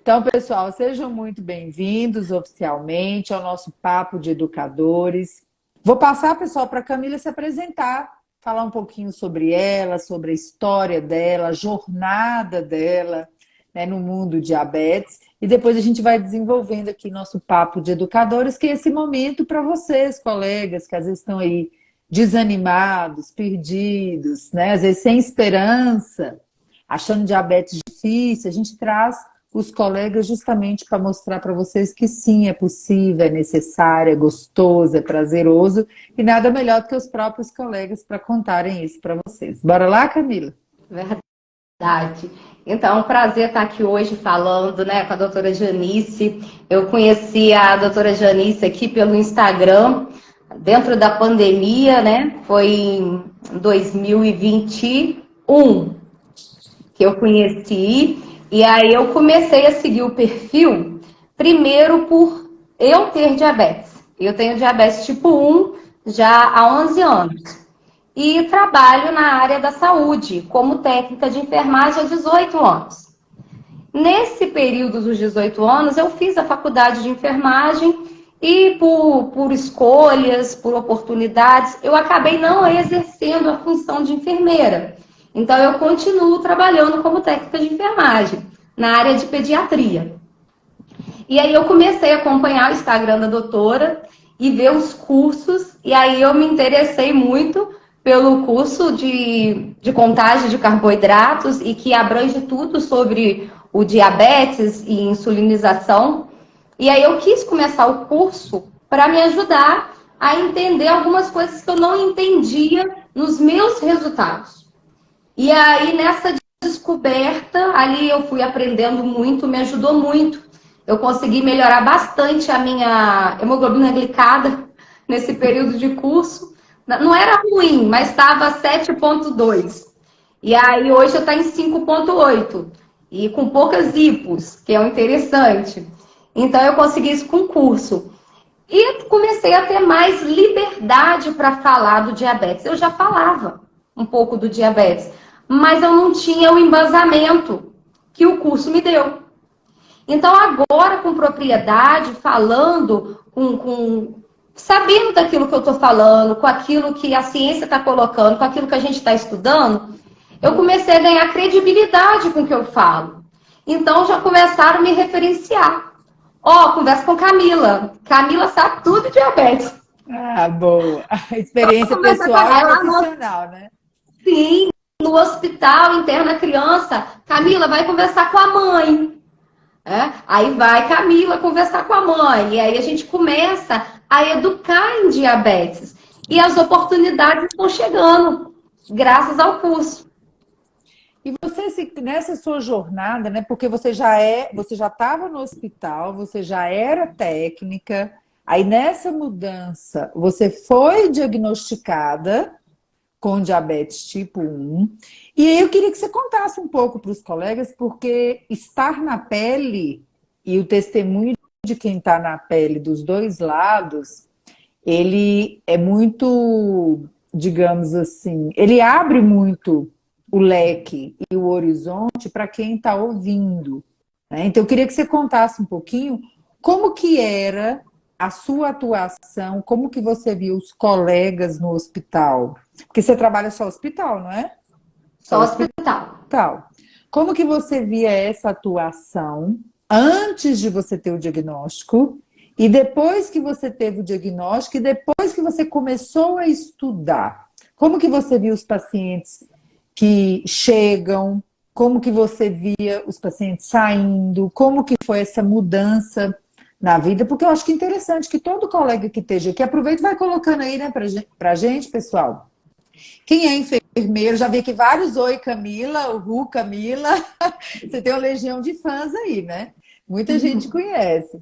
Então, pessoal, sejam muito bem-vindos oficialmente ao nosso Papo de Educadores. Vou passar, pessoal, para a Camila se apresentar, falar um pouquinho sobre ela, sobre a história dela, a jornada dela, né, no mundo diabetes. E depois a gente vai desenvolvendo aqui nosso Papo de Educadores, que é esse momento para vocês, colegas, que às vezes estão aí desanimados, perdidos, né, às vezes sem esperança, achando diabetes difícil. A gente traz os colegas justamente para mostrar para vocês que sim, é possível, é necessário, é gostoso, é prazeroso, e nada melhor do que os próprios colegas para contarem isso para vocês. Bora lá, Camila? Verdade. Então, é um prazer estar aqui hoje falando, né, com a doutora Janice. Eu conheci a doutora Janice aqui pelo Instagram, dentro da pandemia, né? Foi em 2021 que eu conheci. E aí eu comecei a seguir o perfil, primeiro por eu ter diabetes. Eu tenho diabetes tipo 1 já há 11 anos. E trabalho na área da saúde, como técnica de enfermagem há 18 anos. Nesse período dos 18 anos, eu fiz a faculdade de enfermagem e por escolhas, por oportunidades, eu acabei não exercendo a função de enfermeira. Então, eu continuo trabalhando como técnica de enfermagem, na área de pediatria. E aí eu comecei a acompanhar o Instagram da doutora e ver os cursos, e aí eu me interessei muito pelo curso de contagem de carboidratos e que abrange tudo sobre o diabetes e insulinização. E aí eu quis começar o curso para me ajudar a entender algumas coisas que eu não entendia nos meus resultados. E aí, nessa descoberta, ali eu fui aprendendo muito, me ajudou muito. Eu consegui melhorar bastante a minha hemoglobina glicada nesse período de curso. Não era ruim, mas estava 7,2. E aí, hoje está em 5,8. E com poucas hipos, que é o interessante. Então, eu consegui isso com o curso. E comecei a ter mais liberdade para falar do diabetes. Eu já falava um pouco do diabetes, mas eu não tinha o embasamento que o curso me deu. Então, agora, com propriedade, falando, sabendo daquilo que eu estou falando, com aquilo que a ciência está colocando, com aquilo que a gente está estudando, eu comecei a ganhar credibilidade com o que eu falo. Então, já começaram a me referenciar. Conversa com Camila. Camila sabe tudo de diabetes. Ah, boa. A experiência pessoal e profissional, né? Sim, no hospital, interna criança. Camila, vai conversar com a mãe. Aí vai Camila conversar com a mãe. E aí a gente começa a educar em diabetes. E as oportunidades estão chegando, graças ao curso. E você, nessa sua jornada, né? Porque você já estava no hospital, você já era técnica, aí nessa mudança você foi diagnosticada com diabetes tipo 1. E aí eu queria que você contasse um pouco para os colegas, porque estar na pele e o testemunho de quem está na pele dos dois lados, ele é muito, digamos assim, ele abre muito o leque e o horizonte para quem está ouvindo, né? Então eu queria que você contasse um pouquinho como que era a sua atuação, como que você viu os colegas no hospital? Porque você trabalha só no hospital, não é? Só hospital. Como que você via essa atuação antes de você ter o diagnóstico e depois que você teve o diagnóstico e depois que você começou a estudar? Como que você viu os pacientes que chegam? Como que você via os pacientes saindo? Como que foi essa mudança na vida? Porque eu acho que é interessante que todo colega que esteja aqui, aproveita e vai colocando aí, né, pra gente, pessoal. Quem é enfermeiro, já vi aqui vários oi, Camila, Camila. Você tem uma legião de fãs aí, né? Muita gente conhece.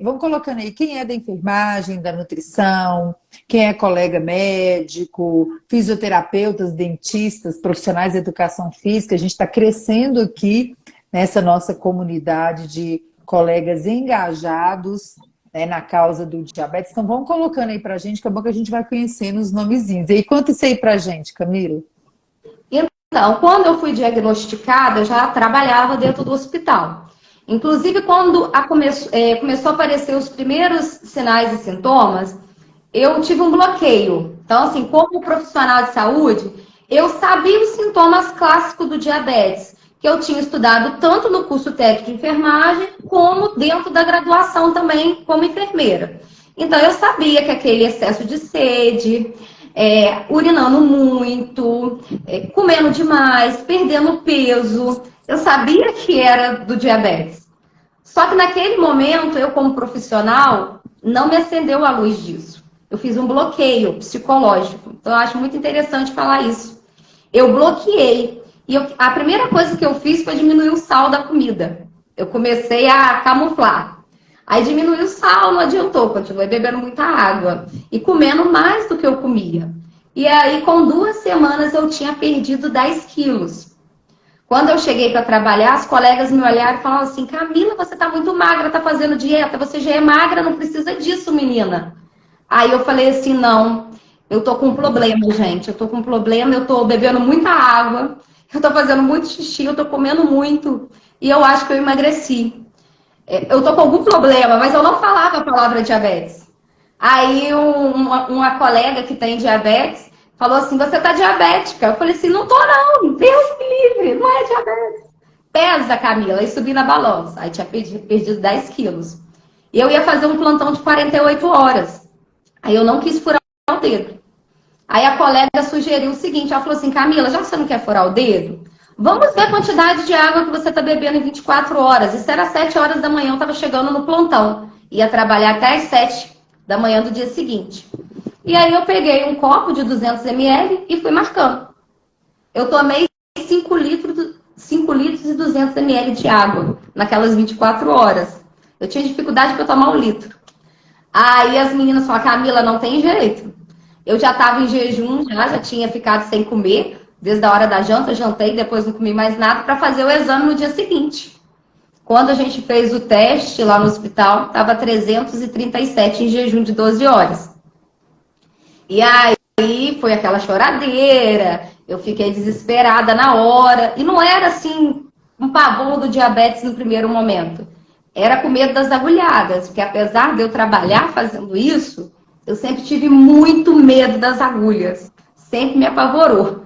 Vamos colocando aí quem é da enfermagem, da nutrição, quem é colega médico, fisioterapeutas, dentistas, profissionais de educação física. A gente está crescendo aqui nessa nossa comunidade de colegas engajados, né, na causa do diabetes. Então vamos colocando aí pra gente, que é bom que a gente vai conhecendo os nomezinhos. E aí, conta isso aí pra gente, Camila. Então, quando eu fui diagnosticada, eu já trabalhava dentro do hospital. Inclusive, quando começou a aparecer os primeiros sinais e sintomas, eu tive um bloqueio. Então, assim, como profissional de saúde, eu sabia os sintomas clássicos do diabetes, que eu tinha estudado tanto no curso técnico de enfermagem, como dentro da graduação também como enfermeira. Então, eu sabia que aquele excesso de sede, urinando muito, comendo demais, perdendo peso, eu sabia que era do diabetes. Só que naquele momento, eu como profissional, não me acendeu a luz disso. Eu fiz um bloqueio psicológico. Então, eu acho muito interessante falar isso. Eu bloqueei. E a primeira coisa que eu fiz foi diminuir o sal da comida. Eu comecei a camuflar. Aí diminuiu o sal, não adiantou. Continuei bebendo muita água. E comendo mais do que eu comia. E aí, com 2 semanas, eu tinha perdido 10 quilos. Quando eu cheguei para trabalhar, as colegas me olharam e falaram assim: Camila, você está muito magra, está fazendo dieta, você já é magra, não precisa disso, menina. Aí eu falei assim: não, eu tô com um problema, gente. Eu tô com um problema, eu tô bebendo muita água, eu tô fazendo muito xixi, eu tô comendo muito. E eu acho que eu emagreci. Eu tô com algum problema, mas eu não falava a palavra diabetes. Aí uma colega que tem diabetes falou assim: você tá diabética? Eu falei assim: não tô não, Deus me livre, não é diabetes. Pesa, Camila, e subi na balança. Aí tinha perdido 10 quilos. E eu ia fazer um plantão de 48 horas. Aí eu não quis furar o dedo. Aí a colega sugeriu o seguinte, ela falou assim: Camila, já que você não quer furar o dedo, vamos ver a quantidade de água que você está bebendo em 24 horas. Isso era 7 horas da manhã, eu estava chegando no plantão. Ia trabalhar até às 7 da manhã do dia seguinte. E aí eu peguei um copo de 200 ml e fui marcando. Eu tomei 5 litros e 200 ml de água naquelas 24 horas. Eu tinha dificuldade para tomar 1 litro. Aí as meninas falaram: Camila, não tem jeito. Eu já estava em jejum, já tinha ficado sem comer, desde a hora da janta, jantei, depois não comi mais nada, para fazer o exame no dia seguinte. Quando a gente fez o teste lá no hospital, estava 337 em jejum de 12 horas. E aí foi aquela choradeira, eu fiquei desesperada na hora. E não era assim um pavor do diabetes no primeiro momento. Era com medo das agulhadas, porque apesar de eu trabalhar fazendo isso, eu sempre tive muito medo das agulhas. Sempre me apavorou.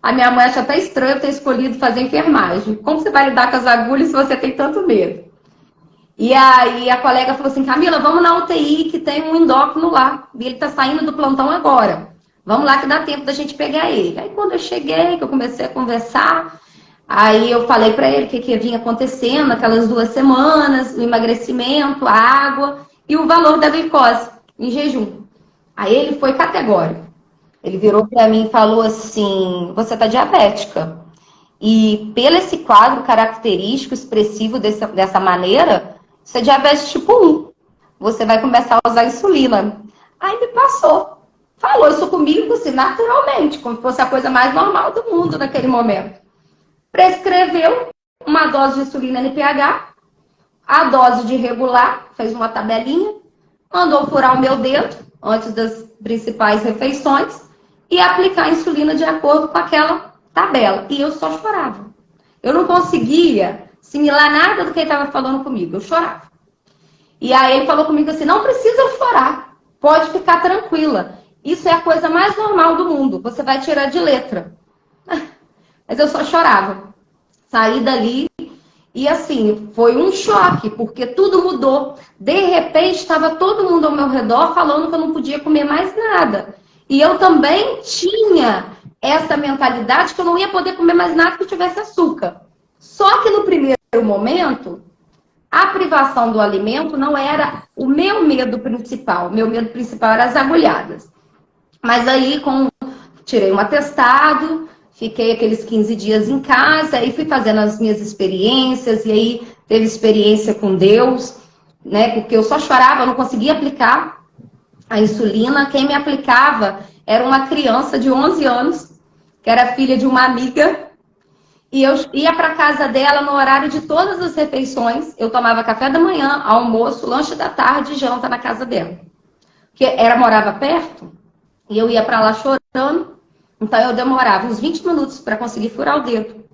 A minha mãe acha até estranho eu ter escolhido fazer enfermagem. Como você vai lidar com as agulhas se você tem tanto medo? E aí a colega falou assim: Camila, vamos na UTI que tem um endócrino lá. E ele tá saindo do plantão agora. Vamos lá que dá tempo da gente pegar ele. Aí quando eu cheguei, que eu comecei a conversar, aí eu falei pra ele o que vinha acontecendo aquelas 2 semanas, o emagrecimento, a água e o valor da glicose em jejum. Aí ele foi categórico. Ele virou pra mim e falou assim: você tá diabética. E pelo esse quadro característico, expressivo dessa maneira, isso é diabetes tipo 1. Você vai começar a usar insulina. Aí me passou. Falou isso comigo, assim, naturalmente, como se fosse a coisa mais normal do mundo naquele momento. Prescreveu uma dose de insulina NPH, a dose de regular, fez uma tabelinha, mandou furar o meu dedo, antes das principais refeições, e aplicar a insulina de acordo com aquela tabela. E eu só chorava. Eu não conseguia assimilar nada do que ele estava falando comigo. Eu chorava. E aí ele falou comigo assim: não precisa chorar. Pode ficar tranquila. Isso é a coisa mais normal do mundo. Você vai tirar de letra. Mas eu só chorava. Saí dali e assim, foi um choque, porque tudo mudou. De repente, estava todo mundo ao meu redor falando que eu não podia comer mais nada. E eu também tinha essa mentalidade que eu não ia poder comer mais nada que tivesse açúcar. Só que no primeiro momento, a privação do alimento não era o meu medo principal. O meu medo principal era as agulhadas. Mas aí, tirei um atestado, fiquei aqueles 15 dias em casa, aí fui fazendo as minhas experiências, e aí teve experiência com Deus, né? Porque eu só chorava, eu não conseguia aplicar a insulina. Quem me aplicava era uma criança de 11 anos, que era filha de uma amiga, e eu ia para casa dela no horário de todas as refeições. Eu tomava café da manhã, almoço, lanche da tarde e janta na casa dela. Porque ela morava perto, e eu ia para lá chorando, então eu demorava uns 20 minutos para conseguir furar o dedo,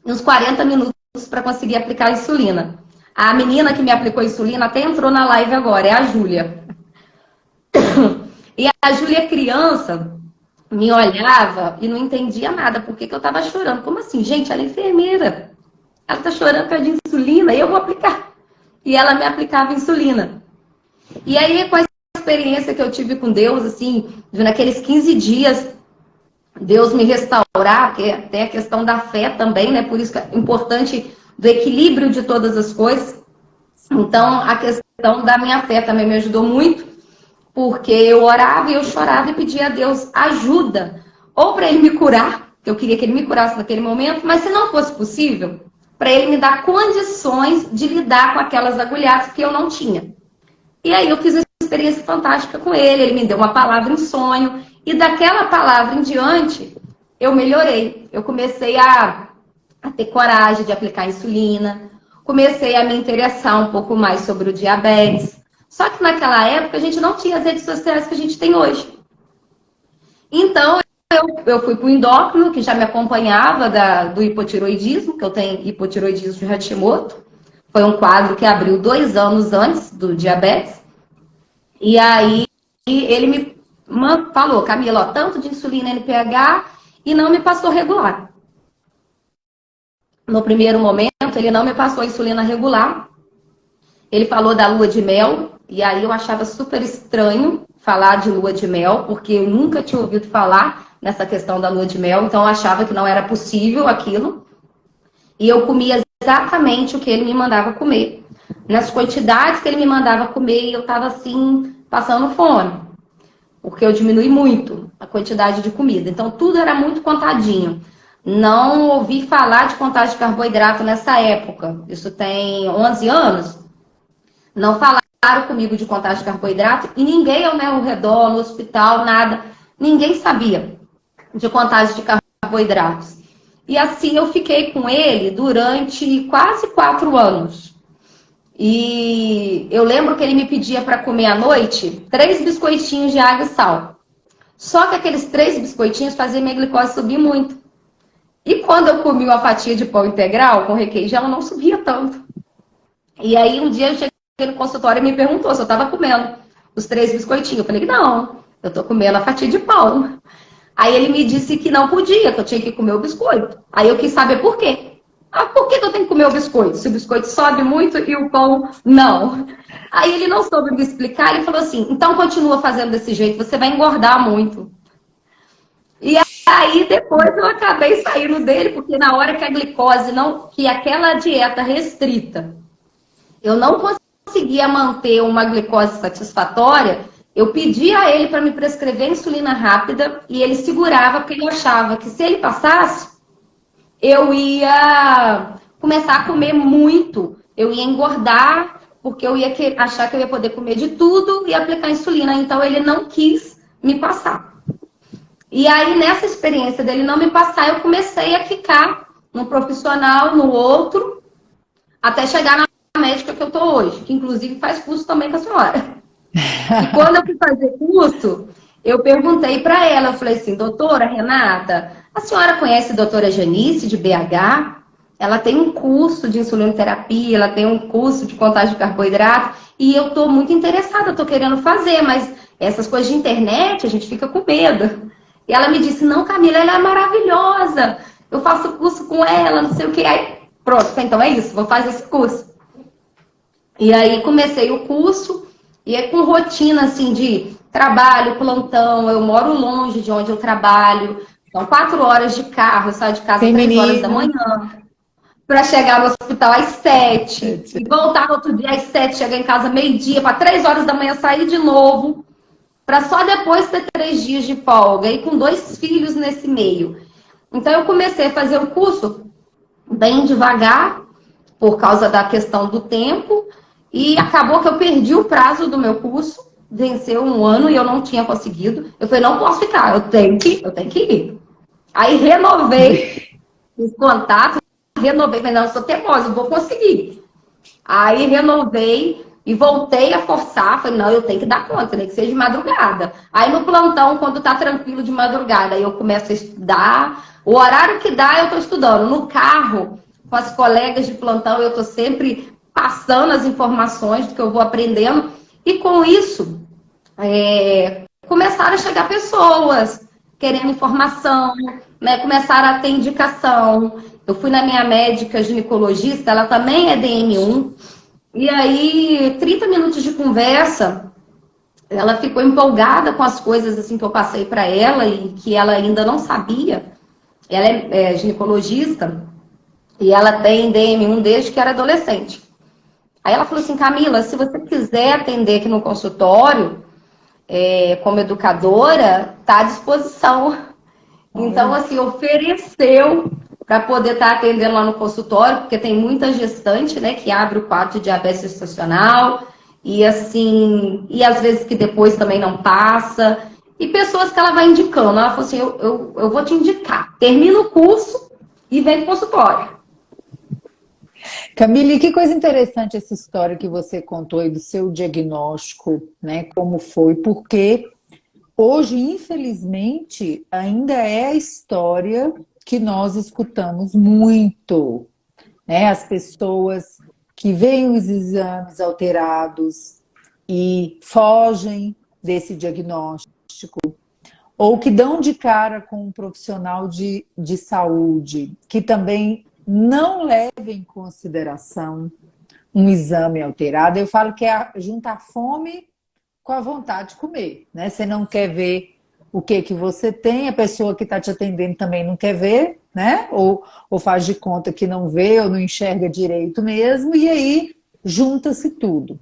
e uns 40 minutos para conseguir aplicar a insulina. A menina que me aplicou insulina até entrou na live agora, é a Júlia. E a Júlia, criança, me olhava e não entendia nada. Por que que eu tava chorando? Como assim? Gente, ela é enfermeira. Ela tá chorando por causa de insulina e eu vou aplicar. E ela me aplicava insulina. E aí, com a experiência que eu tive com Deus, assim, naqueles 15 dias, Deus me restaurar, porque tem a questão da fé também, né? Por isso que é importante do equilíbrio de todas as coisas. Então, a questão da minha fé também me ajudou muito, porque eu orava e eu chorava e pedia a Deus ajuda, ou para Ele me curar, que eu queria que Ele me curasse naquele momento, mas se não fosse possível, para Ele me dar condições de lidar com aquelas agulhadas que eu não tinha. E aí eu fiz uma experiência fantástica com Ele me deu uma palavra em sonho, e daquela palavra em diante, eu melhorei. Eu comecei a ter coragem de aplicar insulina, comecei a me interessar um pouco mais sobre o diabetes. Só que naquela época a gente não tinha as redes sociais que a gente tem hoje. Então eu fui para o endócrino, que já me acompanhava do hipotiroidismo, que eu tenho hipotiroidismo de Hashimoto. Foi um quadro que abriu 2 anos antes do diabetes. E aí ele me falou, Camila, ó, tanto de insulina NPH e não me passou regular. No primeiro momento, ele não me passou insulina regular. Ele falou da lua de mel, e aí eu achava super estranho falar de lua de mel, porque eu nunca tinha ouvido falar nessa questão da lua de mel, então eu achava que não era possível aquilo. E eu comia exatamente o que ele me mandava comer. Nas quantidades que ele me mandava comer, eu estava assim, passando fome. Porque eu diminui muito a quantidade de comida. Então, tudo era muito contadinho. Não ouvi falar de contagem de carboidrato nessa época. Isso tem 11 anos. Não falaram comigo de contagem de carboidrato. E ninguém ao meu redor, no hospital, nada. Ninguém sabia de contagem de carboidratos. E assim eu fiquei com ele durante quase 4 anos. E eu lembro que ele me pedia para comer à noite 3 biscoitinhos de água e sal. Só que aqueles 3 biscoitinhos faziam minha glicose subir muito. E quando eu comi uma fatia de pão integral com requeijão, não subia tanto. E aí um dia eu cheguei no consultório e me perguntou se eu estava comendo os 3 biscoitinhos. Eu falei, não, eu estou comendo a fatia de pão. Aí ele me disse que não podia, que eu tinha que comer o biscoito. Aí eu quis saber por quê. Ah, por que eu tenho que comer o biscoito? Se o biscoito sobe muito e o pão não. Aí ele não soube me explicar, ele falou assim, então continua fazendo desse jeito, você vai engordar muito. E aí depois eu acabei saindo dele, porque na hora que a glicose não, que aquela dieta restrita, eu não conseguia manter uma glicose satisfatória, eu pedi a ele para me prescrever insulina rápida e ele segurava, porque ele achava que se ele passasse, eu ia começar a comer muito, eu ia engordar, porque eu ia achar que eu ia poder comer de tudo e aplicar insulina. Então ele não quis me passar. E aí, nessa experiência dele não me passar, eu comecei a ficar num profissional, no outro, até chegar na médica que eu tô hoje, que inclusive faz curso também com a senhora. E quando eu fui fazer curso, eu perguntei para ela, eu falei assim, doutora Renata, a senhora conhece a doutora Janice de BH? Ela tem um curso de insulinoterapia, ela tem um curso de contagem de carboidrato, e eu tô muito interessada, eu tô querendo fazer, mas essas coisas de internet, a gente fica com medo. E ela me disse, não, Camila, ela é maravilhosa, eu faço curso com ela, não sei o que. Aí, pronto, então é isso, vou fazer esse curso. E aí comecei o curso, e é com rotina, assim, de trabalho, plantão, eu moro longe de onde eu trabalho, então 4 horas de carro, eu saio de casa às 3 horas da manhã, para chegar no hospital às 7, e voltar no outro dia às 7, chegar em casa meio-dia, para 3 horas da manhã sair de novo, para só depois ter 3 dias de folga, e com 2 filhos nesse meio. Então eu comecei a fazer o curso bem devagar, por causa da questão do tempo, e acabou que eu perdi o prazo do meu curso, venceu 1 ano e eu não tinha conseguido. Eu falei, não posso ficar, eu tenho que ir. Aí renovei os contatos, falei, não, eu sou teimosa, eu vou conseguir. Aí renovei e voltei a forçar, falei, não, eu tenho que dar conta, nem que seja de madrugada. Aí no plantão, quando tá tranquilo de madrugada, aí eu começo a estudar, o horário que dá eu tô estudando. No carro, com as colegas de plantão, eu tô sempre passando as informações do que eu vou aprendendo. E com isso, começaram a chegar pessoas querendo informação, né? Começaram a ter indicação. Eu fui na minha médica ginecologista, ela também é DM1. E aí, 30 minutos de conversa, ela ficou empolgada com as coisas assim que eu passei para ela e que ela ainda não sabia. Ela é ginecologista e ela tem DM1 desde que era adolescente. Aí ela falou assim, Camila, se você quiser atender aqui no consultório, como educadora, está à disposição. Então, assim, ofereceu para poder estar atendendo lá no consultório, porque tem muita gestante, né, que abre o quadro de diabetes gestacional, e assim, e às vezes que depois também não passa, e pessoas que ela vai indicando. Ela falou assim, eu vou te indicar, termina o curso e vem pro consultório. Camille, que coisa interessante essa história que você contou aí do seu diagnóstico, né? Como foi, porque hoje, infelizmente, ainda é a história que nós escutamos muito, né? As pessoas que veem os exames alterados e fogem desse diagnóstico, ou que dão de cara com um profissional de saúde que também não leva em consideração um exame alterado. Eu falo que é juntar fome com a vontade de comer, né? Você não quer ver o que você tem, a pessoa que está te atendendo também não quer ver, né? Ou faz de conta que não vê ou não enxerga direito mesmo, e aí junta-se tudo.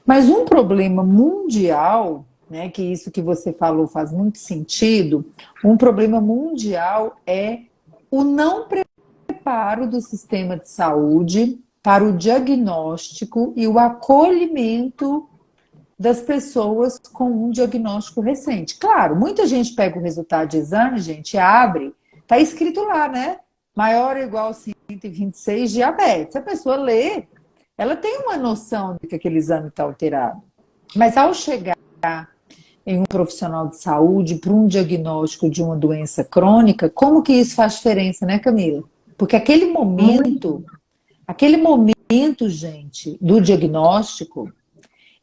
Mas um problema mundial, né, que isso que você falou faz muito sentido, um problema mundial é o não preparo do sistema de saúde para o diagnóstico e o acolhimento das pessoas com um diagnóstico recente. Claro, muita gente pega o resultado de exame, gente, abre, tá escrito lá, né? Maior ou igual a 126, diabetes. A pessoa lê, ela tem uma noção de que aquele exame está alterado. Mas ao chegar em um profissional de saúde para um diagnóstico de uma doença crônica, como que isso faz diferença, né, Camila? Porque aquele momento, gente, do diagnóstico,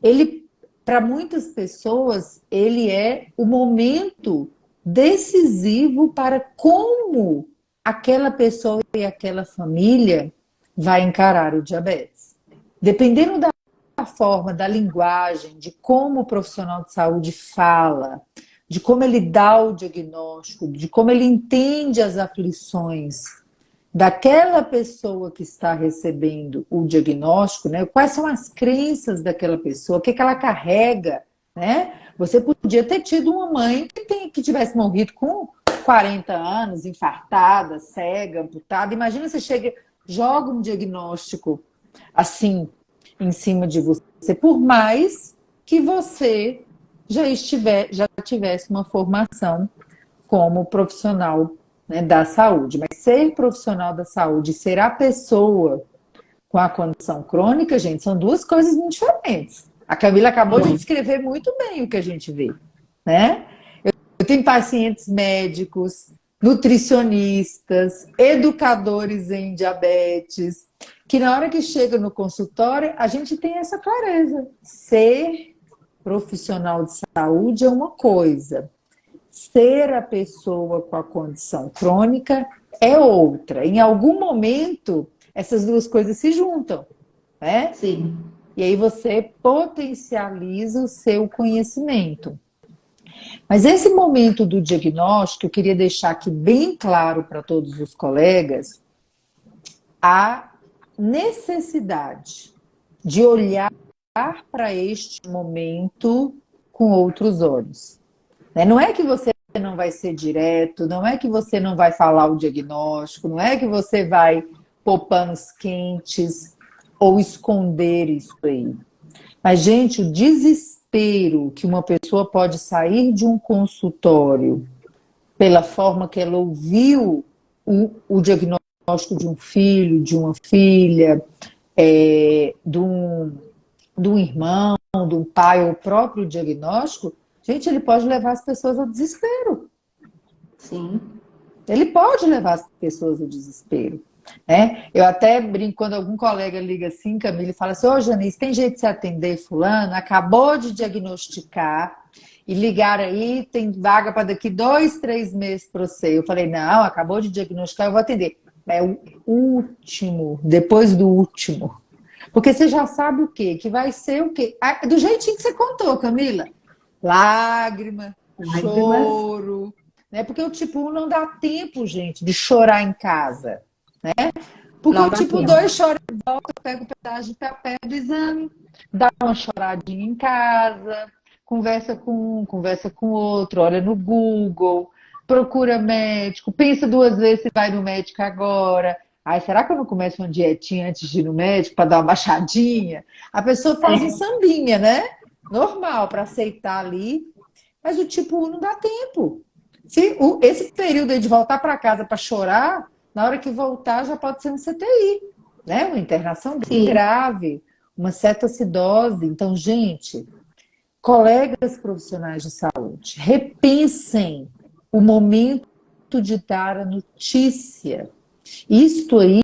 ele, para muitas pessoas, ele é o momento decisivo para como aquela pessoa e aquela família vai encarar o diabetes. Dependendo da forma, da linguagem, de como o profissional de saúde fala, de como ele dá o diagnóstico, de como ele entende as aflições daquela pessoa que está recebendo o diagnóstico, né? Quais são as crenças daquela pessoa, o que ela carrega, né? Você podia ter tido uma mãe que tivesse morrido com 40 anos, infartada, cega, amputada. Imagina você chega, joga um diagnóstico assim em cima de você, por mais que você já tivesse uma formação como profissional, né, da saúde. Mas ser profissional da saúde, ser a pessoa com a condição crônica, gente, são duas coisas muito diferentes. A Camila acabou de descrever muito bem o que a gente vê, né? Eu tenho pacientes médicos, nutricionistas, educadores em diabetes, que na hora que chega no consultório, a gente tem essa clareza. Ser profissional de saúde é uma coisa, ser a pessoa com a condição crônica é outra. Em algum momento, essas duas coisas se juntam, né? Sim. E aí você potencializa o seu conhecimento. Mas esse momento do diagnóstico, eu queria deixar aqui bem claro para todos os colegas a necessidade de olhar para este momento com outros olhos. Não é que você não vai ser direto, não é que você não vai falar o diagnóstico, não é que você vai pôr panos quentes ou esconder isso aí. Mas, gente, o desespero que uma pessoa pode sair de um consultório pela forma que ela ouviu o diagnóstico de um filho, de uma filha, de um irmão, de um pai, ou o próprio diagnóstico, gente, ele pode levar as pessoas ao desespero. Sim. Ele pode levar as pessoas ao desespero. Eu até brinco quando algum colega liga assim, Camila, e fala assim: Ô Janice, tem jeito de você atender fulano? Acabou de diagnosticar e ligar aí, tem vaga para daqui 2, 3 meses para você. Eu falei: não, acabou de diagnosticar, eu vou atender. É o último, depois do último. Porque você já sabe o quê? Que vai ser o quê? Do jeitinho que você contou, Camila. Lágrima, Lágrimas. choro, né? Porque o tipo 1 não dá tempo, gente, de chorar em casa. Porque Não o dá tipo tempo. 2 chora e volta, pega o pedaço de papel do exame, dá uma choradinha em casa, conversa com outro, olha no Google, procura médico, pensa 2 vezes se vai no médico agora. Ai, será que eu não começo uma dietinha antes de ir no médico para dar uma baixadinha? A pessoa faz um É, sambinha, né? Normal, para aceitar ali. Mas o tipo 1 não dá tempo. Esse período aí de voltar para casa para chorar, na hora que voltar já pode ser um CTI, né? Uma internação bem sim. grave, uma cetoacidose. Então, gente, colegas profissionais de saúde, repensem o momento de dar a notícia. Isto aí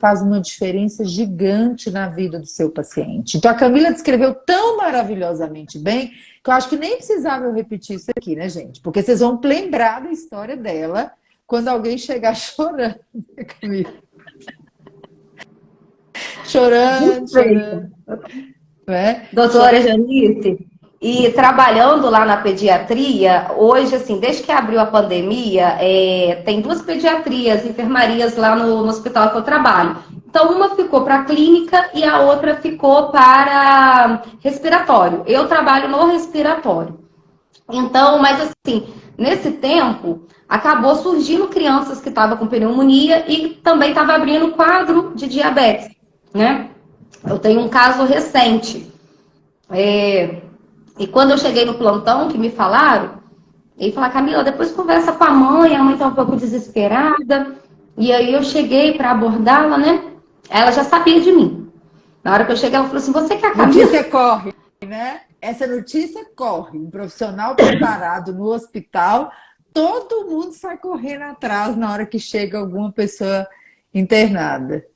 faz uma diferença gigante na vida do seu paciente. Então, a Camila descreveu tão maravilhosamente bem que eu acho que nem precisava eu repetir isso aqui, né, gente? Porque vocês vão lembrar da história dela quando alguém chegar chorando, né, Camila? Chorando, Perfeito. chorando, né? Doutora Chorando. Janice, e trabalhando lá na pediatria, hoje, assim, desde que abriu a pandemia, tem 2 pediatrias, enfermarias lá no hospital que eu trabalho. Então, uma ficou para clínica e a outra ficou para respiratório. Eu trabalho no respiratório. Então, mas assim, nesse tempo, acabou surgindo crianças que estavam com pneumonia e também estava abrindo quadro de diabetes, né? Eu tenho um caso recente. É, e quando eu cheguei no plantão, que me falaram, ele falou: Camila, depois conversa com a mãe tá um pouco desesperada. E aí eu cheguei para abordá-la, né? Ela já sabia de mim. Na hora que eu cheguei, ela falou assim: você que é a Camila? Notícia corre, né? Essa notícia corre. Um profissional preparado no hospital, todo mundo sai correndo atrás na hora que chega alguma pessoa internada.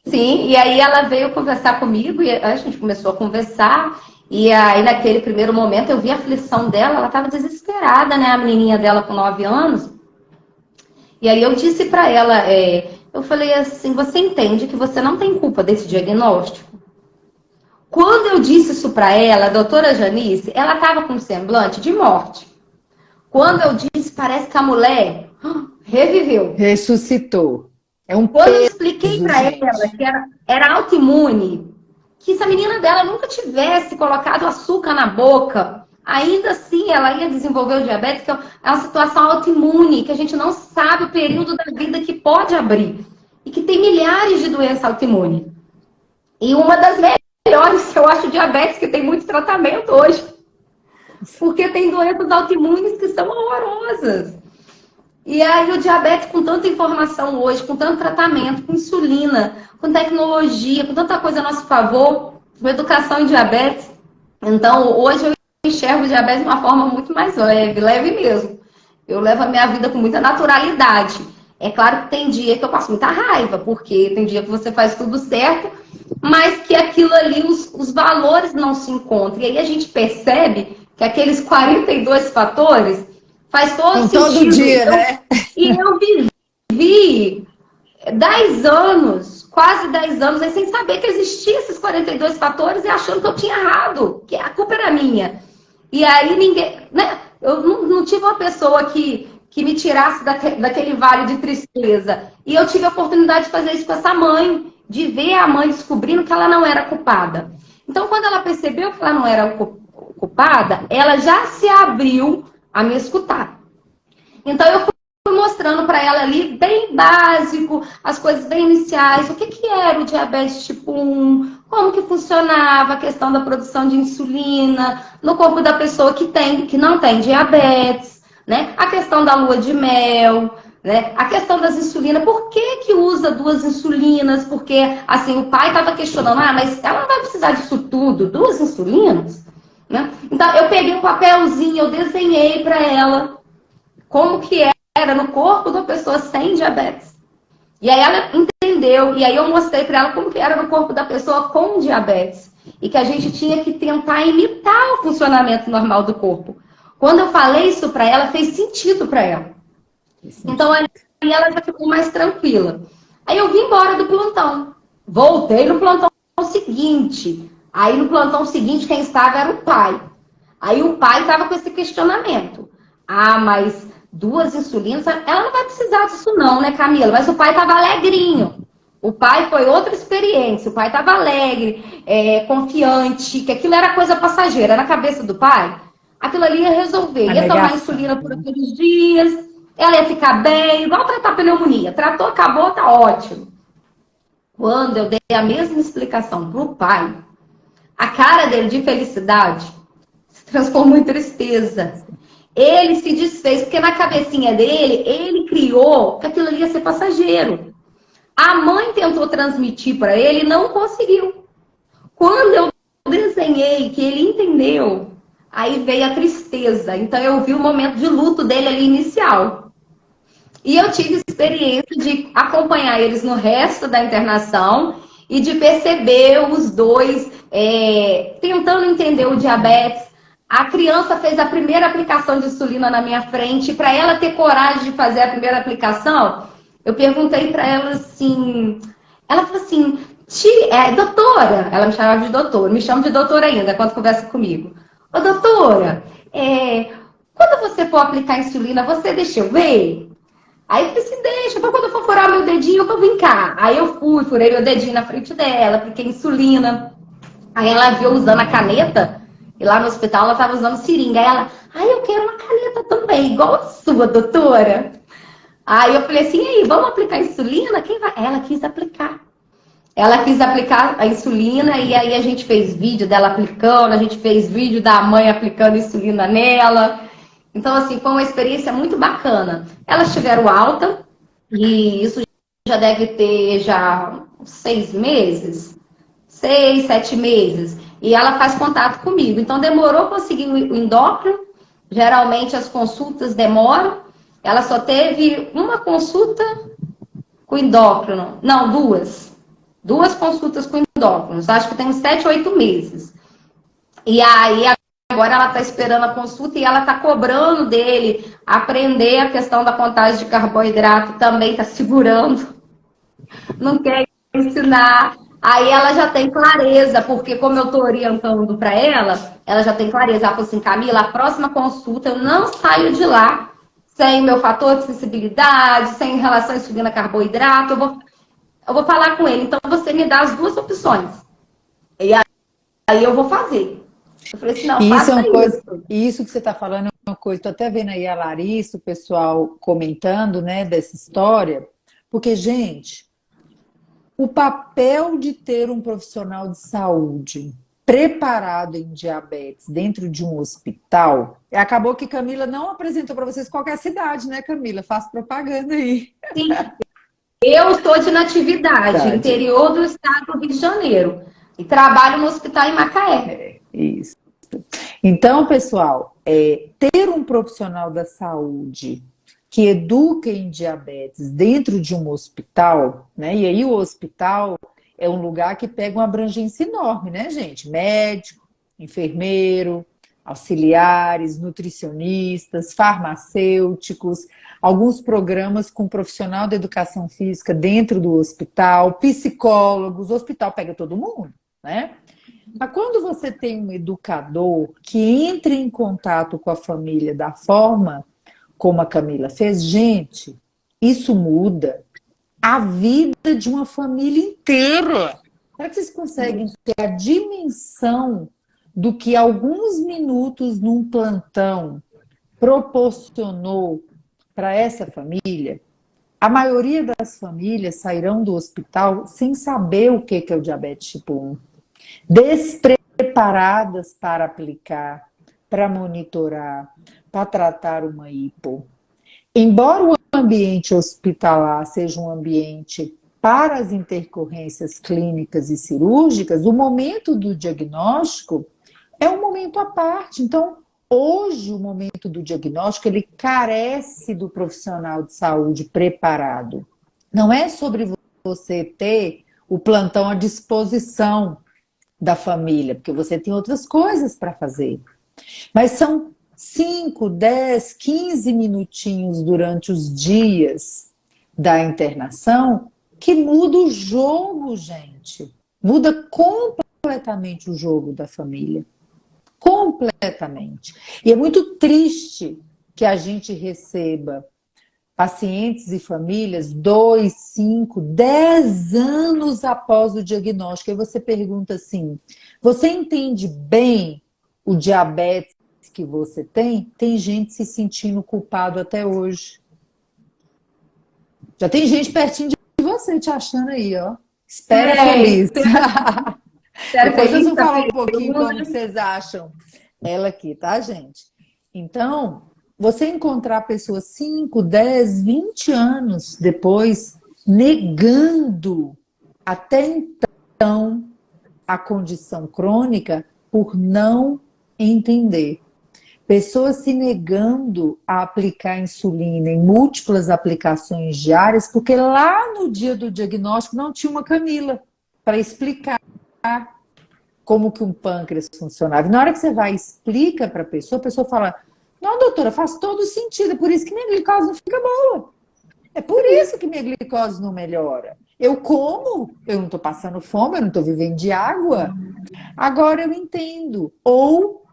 Sim, e aí ela veio conversar comigo e a gente começou a conversar. E aí, naquele primeiro momento, eu vi a aflição dela, ela estava desesperada, né? A menininha dela com 9 anos. E aí eu disse para ela, eu falei assim: você entende que você não tem culpa desse diagnóstico? Quando eu disse isso para ela, a doutora Janice, ela estava com um semblante de morte. Quando eu disse, parece que a mulher reviveu. Ressuscitou. É um Quando eu expliquei peso, para ela gente. que era autoimune, que se a menina dela nunca tivesse colocado açúcar na boca, ainda assim ela ia desenvolver o diabetes, que é uma situação autoimune, que a gente não sabe o período da vida que pode abrir. E que tem milhares de doenças autoimunes. E uma das melhores, que eu acho, diabetes, que tem muito tratamento hoje. Porque tem doenças autoimunes que são horrorosas. E aí o diabetes, com tanta informação hoje, com tanto tratamento, com insulina, com tecnologia, com tanta coisa a nosso favor, com educação em diabetes. Então, hoje eu enxergo o diabetes de uma forma muito mais leve, leve mesmo. Eu levo a minha vida com muita naturalidade. É claro que tem dia que eu passo muita raiva, porque tem dia que você faz tudo certo, mas que aquilo ali, os valores não se encontram. E aí a gente percebe que aqueles 42 fatores faz todo Então, todo sentido. dia, né? E eu vivi 10 anos, quase 10 anos, aí sem saber que existiam esses 42 fatores e achando que eu tinha errado, que a culpa era minha. E aí ninguém, né? Eu não tive uma pessoa que me tirasse daquele vale de tristeza. E eu tive a oportunidade de fazer isso com essa mãe, de ver a mãe descobrindo que ela não era culpada. Então, quando ela percebeu que ela não era culpada, ela já se abriu a me escutar. Então, eu fui mostrando para ela ali, bem básico, as coisas bem iniciais, o que era o diabetes tipo 1, como que funcionava a questão da produção de insulina no corpo da pessoa que não tem diabetes, né? A questão da lua de mel, né? A questão das insulinas, por que usa 2 insulinas? Porque, assim, o pai estava questionando, mas ela não vai precisar disso tudo, 2 insulinas? Né? Então, eu peguei um papelzinho, eu desenhei para ela como que era no corpo da pessoa sem diabetes. E aí ela entendeu entendeu, e aí eu mostrei para ela como que era no corpo da pessoa com diabetes. E que a gente tinha que tentar imitar o funcionamento normal do corpo. Quando eu falei isso para ela, fez sentido para ela. Então, aí ela já ficou mais tranquila. Aí eu vim embora do plantão. Voltei no plantão seguinte. Aí no plantão seguinte, quem estava era o pai. Aí o pai estava com esse questionamento. Ah, mas 2 insulinas, ela não vai precisar disso não, né, Camila? Mas o pai estava alegrinho. O pai foi outra experiência. O pai estava alegre, confiante, que aquilo era coisa passageira. Na cabeça do pai, aquilo ali ia resolver. Ia tomar insulina por aqueles dias, ela ia ficar bem, igual tratar pneumonia. Tratou, acabou, tá ótimo. Quando eu dei a mesma explicação pro pai, a cara dele de felicidade se transformou em tristeza. Ele se desfez, porque na cabecinha dele, ele criou que aquilo ali ia ser passageiro. A mãe tentou transmitir para ele e não conseguiu. Quando eu desenhei que ele entendeu, aí veio a tristeza. Então eu vi o momento de luto dele ali inicial. E eu tive experiência de acompanhar eles no resto da internação e de perceber os dois tentando entender o diabetes. A criança fez a primeira aplicação de insulina na minha frente. Para ela ter coragem de fazer a primeira aplicação, eu perguntei para ela assim... Ela falou assim, doutora, ela me chamava de doutora, me chama de doutora ainda quando conversa comigo. Ô, doutora, quando você for aplicar insulina, você deixa eu ver? Aí eu falei assim, deixa, então quando eu for furar meu dedinho, eu vou vir cá. Aí eu furei meu dedinho na frente dela, apliquei insulina. Aí ela viu usando a caneta, e lá no hospital ela estava usando seringa. Aí ela, eu quero uma caneta também, igual a sua, doutora. Aí eu falei assim, e aí, vamos aplicar insulina? Quem vai? Ela quis aplicar. Ela quis aplicar a insulina, e aí a gente fez vídeo dela aplicando, a gente fez vídeo da mãe aplicando insulina nela. Então, assim, foi uma experiência muito bacana. Elas tiveram alta, e isso já deve ter já 6 meses, 6, 7 meses. E ela faz contato comigo. Então, demorou para conseguir o endócrino. Geralmente, as consultas demoram. Ela só teve uma consulta com endócrino. Não, duas. 2 consultas com endócrinos. Acho que tem uns 7, 8 meses. E aí, agora ela está esperando a consulta e ela está cobrando dele aprender a questão da contagem de carboidrato. Também está segurando. Não quer ensinar. Aí ela já tem clareza, porque como eu estou orientando para ela já tem clareza. Ela falou assim, Camila, a próxima consulta eu não saio de lá sem meu fator de sensibilidade, sem relação à insulina carboidrato. Eu vou falar com ele. Então você me dá as 2 opções. E aí eu vou fazer. Eu falei assim, não, isso faça é uma coisa, isso. isso que você está falando é uma coisa. Estou até vendo aí a Larissa, o pessoal comentando, né, dessa história. Porque, gente, o papel de ter um profissional de saúde preparado em diabetes dentro de um hospital, acabou que Camila não apresentou para vocês qualquer cidade, né, Camila? Faço propaganda aí. Sim, eu estou de Natividade, Verdade. interior do estado do Rio de Janeiro. E trabalho no hospital em Macaé. Isso. Então, pessoal, ter um profissional da saúde que educa em diabetes dentro de um hospital, né? E aí o hospital é um lugar que pega uma abrangência enorme, né, gente? Médico, enfermeiro, auxiliares, nutricionistas, farmacêuticos, alguns programas com profissional da educação física dentro do hospital, psicólogos, o hospital pega todo mundo, né? Mas quando você tem um educador que entra em contato com a família da forma como a Camila fez, gente, isso muda a vida de uma família inteira. Será que vocês conseguem ter a dimensão do que alguns minutos num plantão proporcionou para essa família? A maioria das famílias sairão do hospital sem saber o que é o diabetes tipo 1. Despreparadas para aplicar, para monitorar, para tratar uma hipo. Embora o ambiente hospitalar seja um ambiente para as intercorrências clínicas e cirúrgicas, o momento do diagnóstico é um momento à parte. Então, hoje, o momento do diagnóstico, ele carece do profissional de saúde preparado. Não é sobre você ter o plantão à disposição da família, porque você tem outras coisas para fazer. Mas são 5, 10, 15 minutinhos durante os dias da internação que muda o jogo, gente. Muda completamente o jogo da família. Completamente. E é muito triste que a gente receba pacientes e famílias 2, 5, 10 anos após o diagnóstico. E você pergunta assim: você entende bem o diabetes que você tem? Tem gente se sentindo culpado até hoje. Já tem gente pertinho de você te achando aí, ó. Espera feliz. Espero Depois vocês feliz, vão tá falar um pouquinho como feliz. vocês acham ela aqui, tá, gente? Então, você encontrar pessoas 5, 10, 20 anos depois negando até então a condição crônica por não entender. Pessoas se negando a aplicar insulina em múltiplas aplicações diárias, porque lá no dia do diagnóstico não tinha uma Camila para explicar como que um pâncreas funcionava. E na hora que você vai e explica para a pessoa fala: não, doutora, faz todo sentido, é por isso que minha glicose não fica boa. É por isso que minha glicose não melhora. Eu como, eu não estou passando fome, eu não estou vivendo de água. Agora eu entendo. Ou,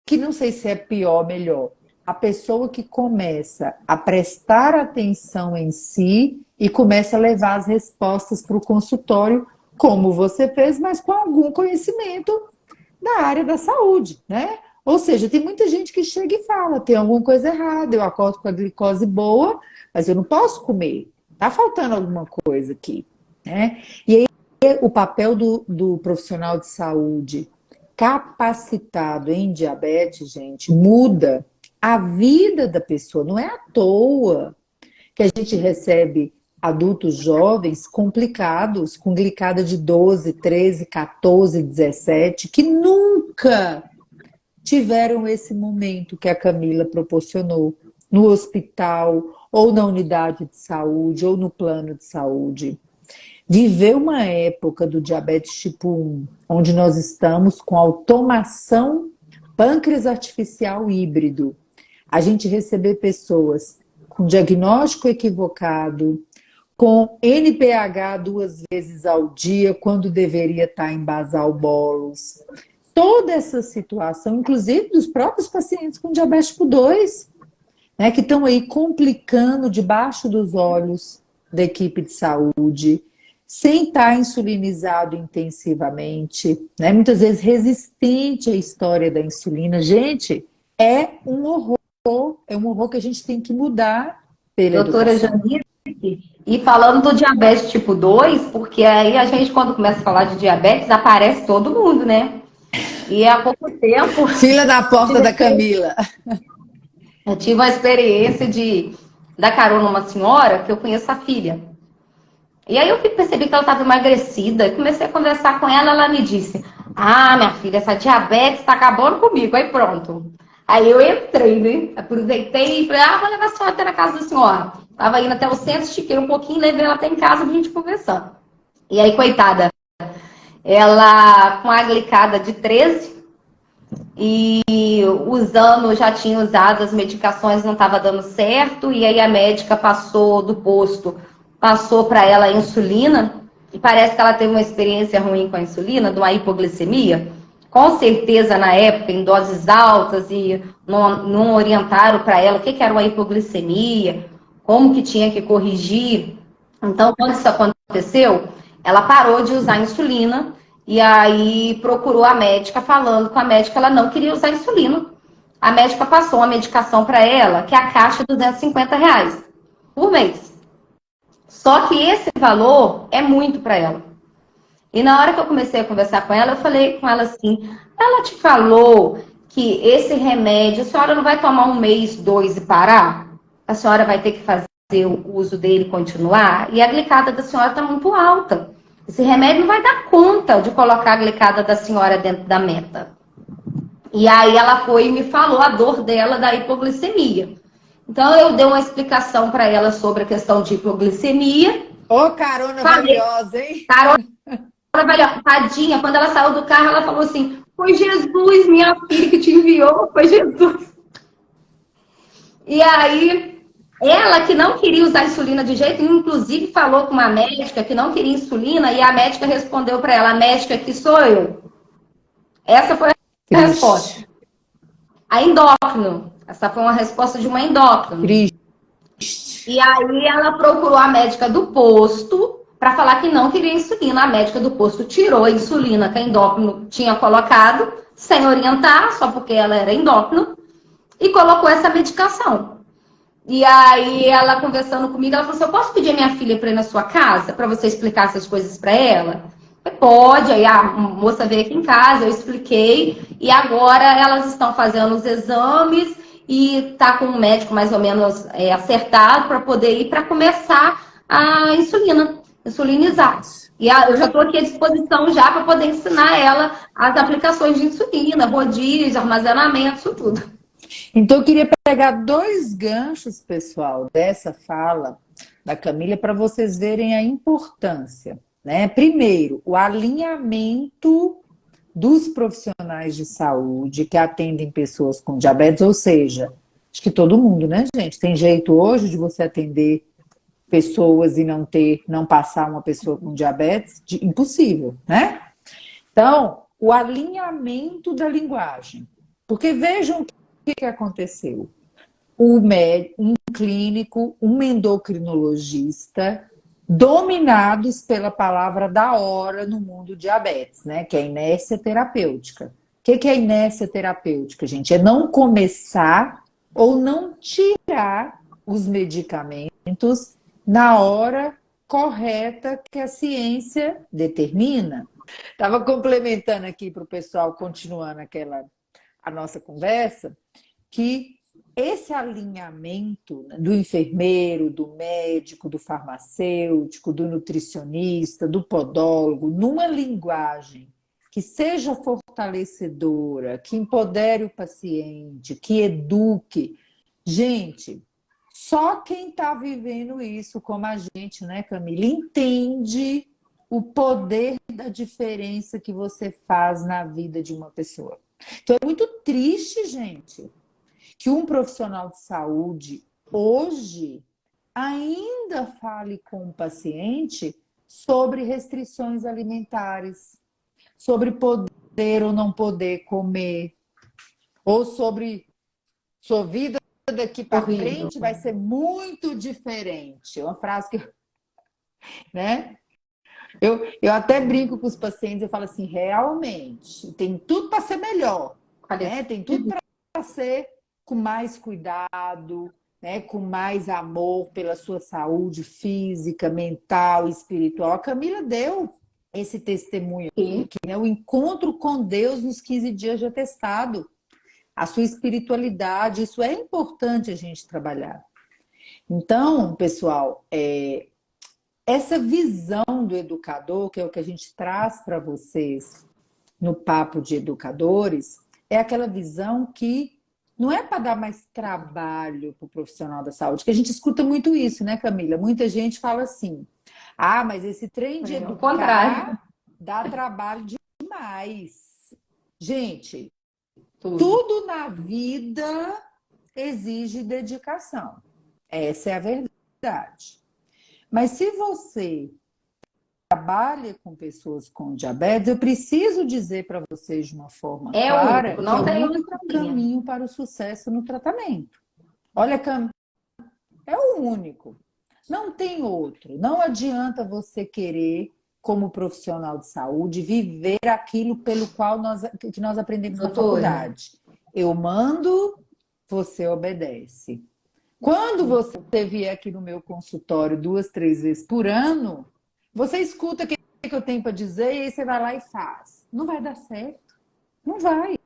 que não sei se é pior ou melhor, a pessoa que começa a prestar atenção em si e começa a levar as respostas para o consultório, como você fez, mas com algum conhecimento da área da saúde, né? Ou seja, tem muita gente que chega e fala: tem alguma coisa errada, eu acordo com a glicose boa, mas eu não posso comer, tá faltando alguma coisa aqui, né? E aí o papel do profissional de saúde capacitado em diabetes, gente, muda a vida da pessoa. Não é à toa que a gente recebe adultos jovens complicados, com glicada de 12, 13, 14, 17, que nunca tiveram esse momento que a Camila proporcionou no hospital, ou na unidade de saúde, ou no plano de saúde. Viver uma época do diabetes tipo 1, onde nós estamos com automação pâncreas artificial híbrido, a gente receber pessoas com diagnóstico equivocado, com NPH 2 vezes ao dia, quando deveria estar em basal bolos. Toda essa situação, inclusive dos próprios pacientes com diabetes tipo 2, né, que estão aí complicando debaixo dos olhos da equipe de saúde, sem estar insulinizado intensivamente, né, muitas vezes resistente à história da insulina. Gente, é um horror que a gente tem que mudar pela Doutora educação. Janice, e falando do diabetes tipo 2, porque aí a gente, quando começa a falar de diabetes, aparece todo mundo, né? E há pouco tempo Fila da porta da Camila. eu tive uma experiência de dar carona uma senhora que eu conheço a filha. E aí eu percebi que ela estava emagrecida. Comecei a conversar com ela, ela me disse: ah, minha filha, essa diabetes está acabando comigo. Aí pronto. Aí eu entrei, né? Aproveitei e falei: ah, vou levar a senhora até na casa da senhora. Tava indo até o centro, estiquei um pouquinho, levei ela até em casa pra gente conversar. E aí, coitada, ela com a glicada de 13 e usando, já tinha usado as medicações, não estava dando certo. E aí a médica passou do posto, passou para ela a insulina. E parece que ela teve uma experiência ruim com a insulina, de uma hipoglicemia. Com certeza, na época, em doses altas, e não orientaram para ela o que era uma hipoglicemia, como que tinha que corrigir. Então, quando isso aconteceu, ela parou de usar insulina e aí procurou a médica, falando com a médica, ela não queria usar insulina. A médica passou uma medicação para ela, que é a caixa de R$ 250 por mês. Só que esse valor é muito para ela. E na hora que eu comecei a conversar com ela, eu falei com ela assim: ela te falou que esse remédio, a senhora não vai tomar 1 mês, 2 e parar? A senhora vai ter que fazer o uso dele e continuar? E a glicada da senhora está muito alta. Esse remédio não vai dar conta de colocar a glicada da senhora dentro da meta. E aí ela foi e me falou a dor dela da hipoglicemia. Então eu dei uma explicação para ela sobre a questão de hipoglicemia Ô, carona Falei, valiosa, hein? carona, tadinha, quando ela saiu do carro, ela falou assim: foi Jesus, minha filha, que te enviou, foi Jesus. E aí, ela que não queria usar insulina de jeito nenhum, inclusive falou com uma médica que não queria insulina, e a médica respondeu para ela: a médica que sou eu. Essa foi a resposta. Triste, A endócrino. Essa foi uma resposta de uma endócrino. triste. E aí ela procurou a médica do posto para falar que não queria insulina. A médica do posto tirou a insulina que a endócrino tinha colocado, sem orientar, só porque ela era endócrino, e colocou essa medicação. E aí ela conversando comigo, ela falou assim: eu posso pedir a minha filha para ir na sua casa para você explicar essas coisas para ela? Eu falei, pode. Aí a moça veio aqui em casa, eu expliquei, e agora elas estão fazendo os exames e tá com um médico mais ou menos acertado para poder ir para começar a insulinizar. E eu já estou aqui à disposição já para poder ensinar ela as aplicações de insulina, rodízio, armazenamento, isso tudo. Então, eu queria pegar dois ganchos, pessoal, dessa fala da Camila para vocês verem a importância, né? Primeiro, o alinhamento dos profissionais de saúde que atendem pessoas com diabetes, ou seja, acho que todo mundo, né, gente? Tem jeito hoje de você atender pessoas e não passar uma pessoa com diabetes? Impossível, né? Então, o alinhamento da linguagem. Porque vejam o que aconteceu. Um clínico, um endocrinologista, dominados pela palavra da hora no mundo diabetes, né? Que é a inércia terapêutica. O que é a inércia terapêutica, gente? É não começar ou não tirar os medicamentos na hora correta que a ciência determina. Estava complementando aqui para o pessoal, continuando a nossa conversa, que esse alinhamento do enfermeiro, do médico, do farmacêutico, do nutricionista, do podólogo, numa linguagem que seja fortalecedora, que empodere o paciente, que eduque. Gente, só quem está vivendo isso, como a gente, né, Camila, entende o poder da diferença que você faz na vida de uma pessoa. Então é muito triste, gente, que um profissional de saúde hoje ainda fale com o paciente sobre restrições alimentares, sobre poder ou não poder comer, ou sobre sua vida daqui para Horrível. frente vai ser muito diferente. Uma frase que, né? Eu até brinco com os pacientes, eu falo assim, realmente, tem tudo para ser melhor, né? Tem tudo para ser com mais cuidado, né? Com mais amor pela sua saúde física, mental, espiritual. A Camila deu esse testemunho aqui, né? O encontro com Deus nos 15 dias de atestado. A sua espiritualidade, isso é importante a gente trabalhar. Então, pessoal, essa visão do educador, que é o que a gente traz para vocês no Papo de Educadores, é aquela visão que não é para dar mais trabalho para o profissional da saúde, que a gente escuta muito isso, né, Camila? Muita gente fala assim: ah, mas esse trem de O contrário. educar dá trabalho demais. Gente, Tudo. tudo na vida exige dedicação. Essa é a verdade. Mas se você trabalha com pessoas com diabetes, eu preciso dizer para vocês de uma forma É clara único, que é não o tem único outra linha. caminho para o sucesso no tratamento. Olha, Cam, é o único. Não tem outro. Não adianta você querer, como profissional de saúde, viver aquilo pelo qual que nós aprendemos na Doutora, faculdade. Eu mando, você obedece. Quando você vier aqui no meu consultório 2, 3 vezes por ano, você escuta o que eu tenho para dizer e aí você vai lá e faz. Não vai dar certo. Não vai.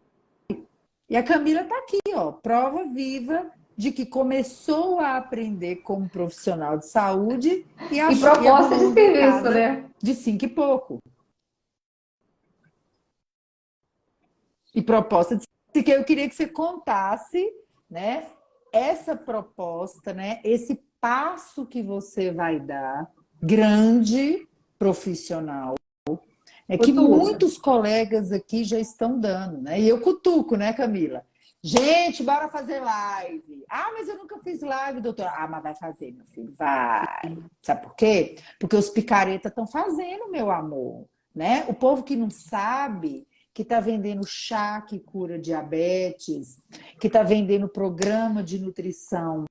E a Camila está aqui, ó, prova viva de que começou a aprender como profissional de saúde e e proposta arrumou de um serviço, becada né? de 5 e pouco. E proposta de que eu queria que você contasse, né, essa proposta, né, esse passo que você vai dar grande profissional, é que Cutuca. muitos colegas aqui já estão dando, né? E eu cutuco, né, Camila? Gente, bora fazer live. Ah, mas eu nunca fiz live, doutora. Ah, mas vai fazer, meu filho, vai. Sabe por quê? Porque os picaretas estão fazendo, meu amor, né? O povo que não sabe, que está vendendo chá que cura diabetes, que está vendendo programa de nutrição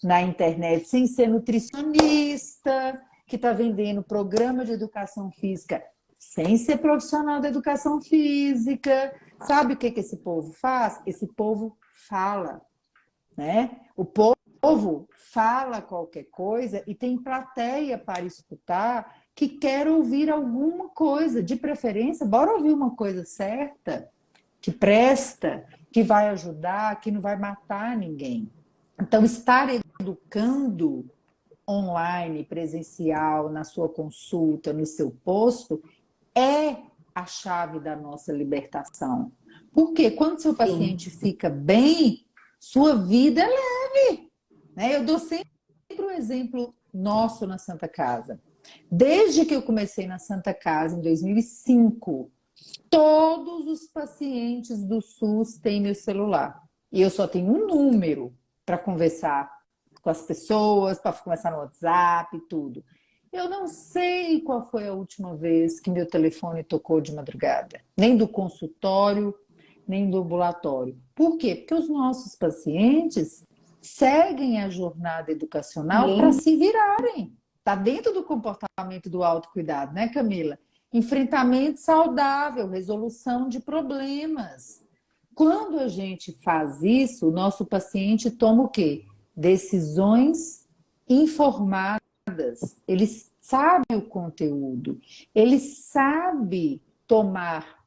na internet sem ser nutricionista, que está vendendo programa de educação física sem ser profissional da educação física. Sabe o que esse povo faz? Esse povo fala, né? O povo fala qualquer coisa e tem plateia para escutar que quer ouvir alguma coisa, de preferência, bora ouvir uma coisa certa, que presta, que vai ajudar, que não vai matar ninguém. Então, estar educando online, presencial, na sua consulta, no seu posto, é a chave da nossa libertação. Porque quando seu paciente fica bem, sua vida é leve. Né? Eu dou sempre o exemplo nosso na Santa Casa. Desde que eu comecei na Santa Casa, em 2005, todos os pacientes do SUS têm meu celular. E eu só tenho um número para conversar com as pessoas, para conversar no WhatsApp e tudo. Eu não sei qual foi a última vez que meu telefone tocou de madrugada, nem do consultório, nem do ambulatório. Por quê? Porque os nossos pacientes seguem a jornada educacional para se virarem. Está dentro do comportamento do autocuidado, né, Camila? Enfrentamento saudável, resolução de problemas. Quando a gente faz isso, o nosso paciente toma o quê? Decisões informadas. Ele sabe o conteúdo, ele sabe tomar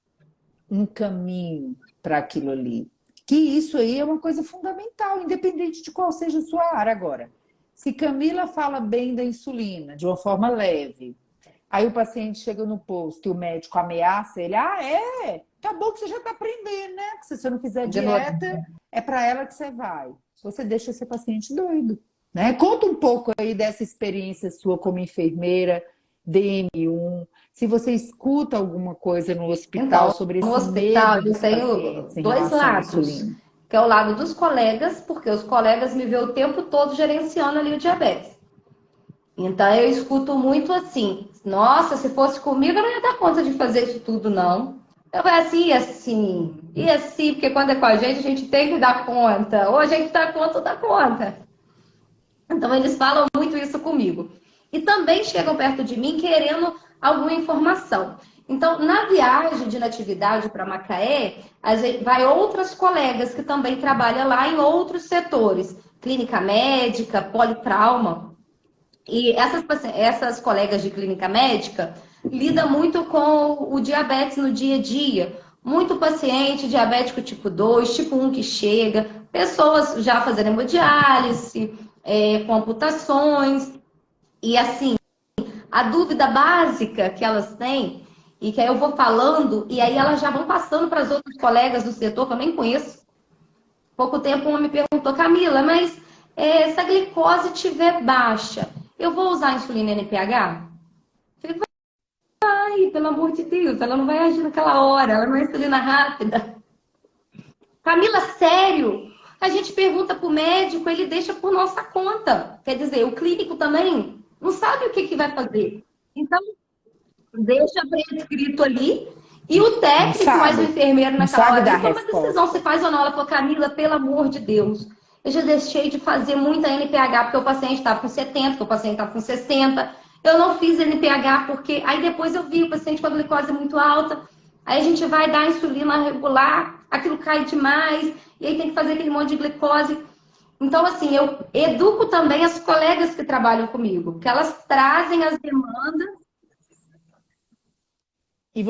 um caminho para aquilo ali. Que isso aí é uma coisa fundamental, independente de qual seja a sua área. Agora, se Camila fala bem da insulina, de uma forma leve, aí o paciente chega no posto e o médico ameaça ele, tá bom que você já está aprendendo, né? Que se você não fizer dieta, é para ela que você vai. Você deixa esse paciente doido. Né? Conta um pouco aí dessa experiência sua como enfermeira, DM1. Se você escuta alguma coisa no hospital Então, sobre no esse hospital medo eu dos tenho pacientes em dois relação à lados, insulina. que é o lado dos colegas, porque os colegas me vê o tempo todo gerenciando ali o diabetes. Então eu escuto muito assim, nossa, se fosse comigo eu não ia dar conta de fazer isso tudo, não. Eu falei assim, e assim, porque quando é com a gente tem que dar conta. Ou a gente dá conta ou dá conta. Então eles falam muito isso comigo. E também chegam perto de mim querendo alguma informação. Então, na viagem de natividade para Macaé, vai outras colegas que também trabalham lá em outros setores. Clínica médica, politrauma. E essas colegas de clínica médica lidam muito com o diabetes no dia a dia. Muito paciente diabético tipo 2, tipo 1 que chega, pessoas já fazendo hemodiálise, com amputações. E assim, a dúvida básica que elas têm, e que aí eu vou falando, e aí elas já vão passando para as outras colegas do setor que eu nem conheço. Pouco tempo uma me perguntou, Camila, mas se a glicose estiver baixa, eu vou usar insulina NPH? Eu falei, vai, pelo amor de Deus, ela não vai agir naquela hora, ela não é insulina rápida. Camila, sério? A gente pergunta para o médico, ele deixa por nossa conta. Quer dizer, o clínico também não sabe o que vai fazer. Então, deixa prescrito ali. E o técnico, mais o enfermeiro Não naquela sabe hora, dar ele toma a decisão resposta. se faz ou não. Ela falou, Camila, pelo amor de Deus, eu já deixei de fazer muita NPH porque o paciente estava com 70, porque o paciente estava com 60. Eu não fiz NPH porque... Aí depois eu vi o paciente com a glicose muito alta. Aí a gente vai dar insulina regular, aquilo cai demais, e aí tem que fazer aquele monte de glicose. Então, assim, eu educo também as colegas que trabalham comigo, que elas trazem as demandas. E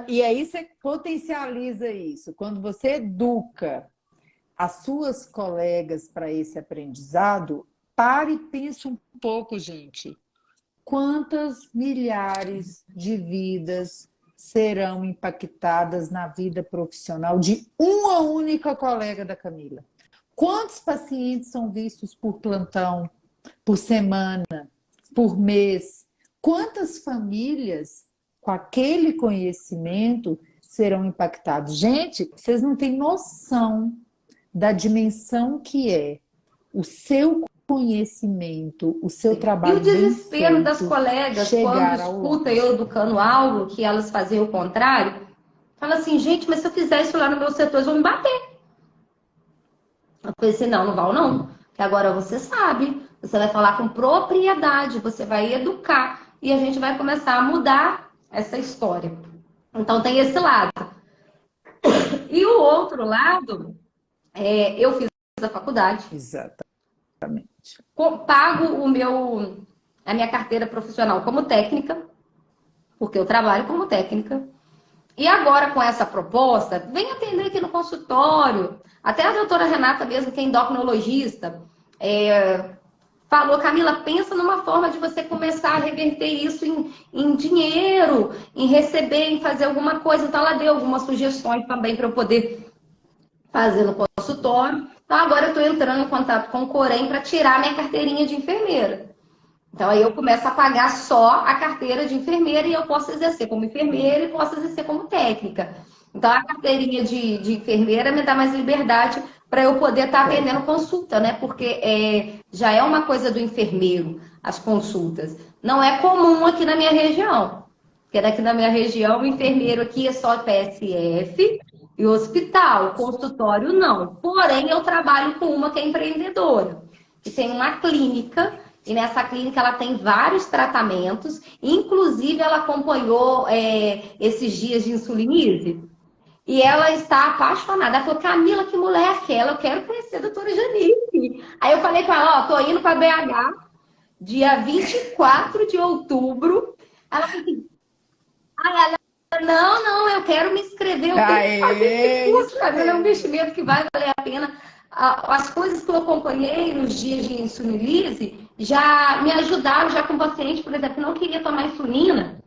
e aí você potencializa isso. Quando você educa as suas colegas para esse aprendizado, pare e pense um pouco, gente. Quantas milhares de vidas serão impactadas na vida profissional de uma única colega da Camila? Quantos pacientes são vistos por plantão, por semana? por mês. Quantas famílias com aquele conhecimento serão impactadas? Gente, vocês não têm noção da dimensão que é o seu conhecimento, o seu E o trabalho bem desespero das feito, colegas quando chegar ao escuta eu longe. educando algo que elas faziam o contrário, fala assim, gente, mas se eu fizer isso lá no meu setor, eles vão me bater. Eu falei assim, não, não vão não. Que agora você sabe, você vai falar com propriedade, você vai educar e a gente vai começar a mudar essa história. Então tem esse lado. E o outro lado, eu fiz a faculdade, Exatamente. pago a minha carteira profissional como técnica, porque eu trabalho como técnica. E agora, com essa proposta, vem atender aqui no consultório. Até a doutora Renata mesmo, que é endocrinologista, falou, Camila, pensa numa forma de você começar a reverter isso em dinheiro, em receber, em fazer alguma coisa. Então, ela deu algumas sugestões também para eu poder fazer no consultório. Então, agora eu estou entrando em contato com o Corém para tirar minha carteirinha de enfermeira. Então, aí eu começo a pagar só a carteira de enfermeira e eu posso exercer como enfermeira e posso exercer como técnica. Então, a carteirinha de enfermeira me dá mais liberdade para eu poder estar atendendo consulta, né? Porque já é uma coisa do enfermeiro, as consultas. Não é comum aqui na minha região. Porque aqui na minha região, o enfermeiro aqui é só PSF e hospital, consultório não. Porém, eu trabalho com uma que é empreendedora, que tem uma clínica. E nessa clínica ela tem vários tratamentos, inclusive ela acompanhou esses dias de insulinise. E ela está apaixonada. Ela falou, Camila, que mulher é aquela? Eu quero conhecer a doutora Janice. Aí eu falei com ela, ó, tô indo para BH, dia 24 de outubro. Ela falou assim, não, eu quero me inscrever, eu tenho que fazer esse Aê, curso, isso Camila, é um mesmo. investimento que vai valer a pena. As coisas que eu acompanhei nos dias de insulinise já me ajudaram, já com paciente, por exemplo, que não queria tomar insulina,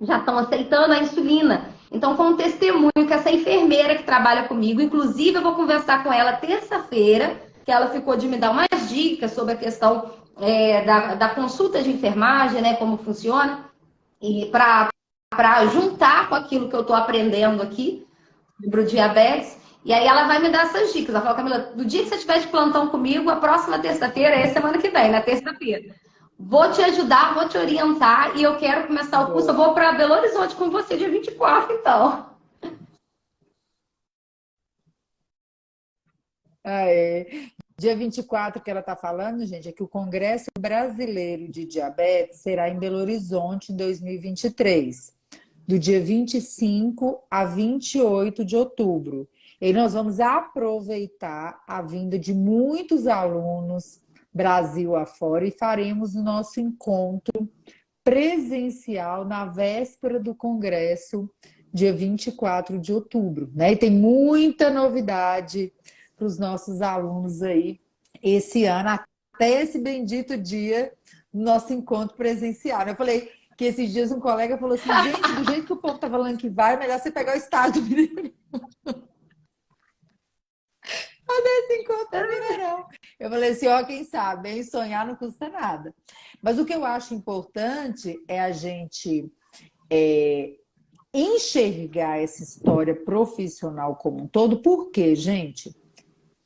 já estão aceitando a insulina. Então, foi um testemunho que essa enfermeira que trabalha comigo, inclusive eu vou conversar com ela terça-feira, que ela ficou de me dar umas dicas sobre a questão da consulta de enfermagem, né, como funciona, e para juntar com aquilo que eu estou aprendendo aqui sobre o diabetes. E aí ela vai me dar essas dicas. Ela falou, Camila, do dia que você estiver de plantão comigo, a próxima terça-feira é semana que vem, na terça-feira. Vou te ajudar, vou te orientar e eu quero começar o curso. Eu Boa. vou para Belo Horizonte com você dia 24, então. Aê. Dia 24 que ela está falando, gente, é que o Congresso Brasileiro de Diabetes será em Belo Horizonte em 2023, do dia 25 a 28 de outubro. E nós vamos aproveitar a vinda de muitos alunos Brasil afora e faremos o nosso encontro presencial na véspera do Congresso, dia 24 de outubro, né? E tem muita novidade para os nossos alunos aí esse ano, até esse bendito dia do nosso encontro presencial. Eu falei que esses dias um colega falou assim, gente, do jeito que o povo tá falando que vai, é melhor você pegar o estado do Mineirão. Esse encontro no Mineirão. Eu falei assim, ó, quem sabe, hein? Sonhar não custa nada. Mas o que eu acho importante é a gente enxergar essa história profissional como um todo, porque, gente,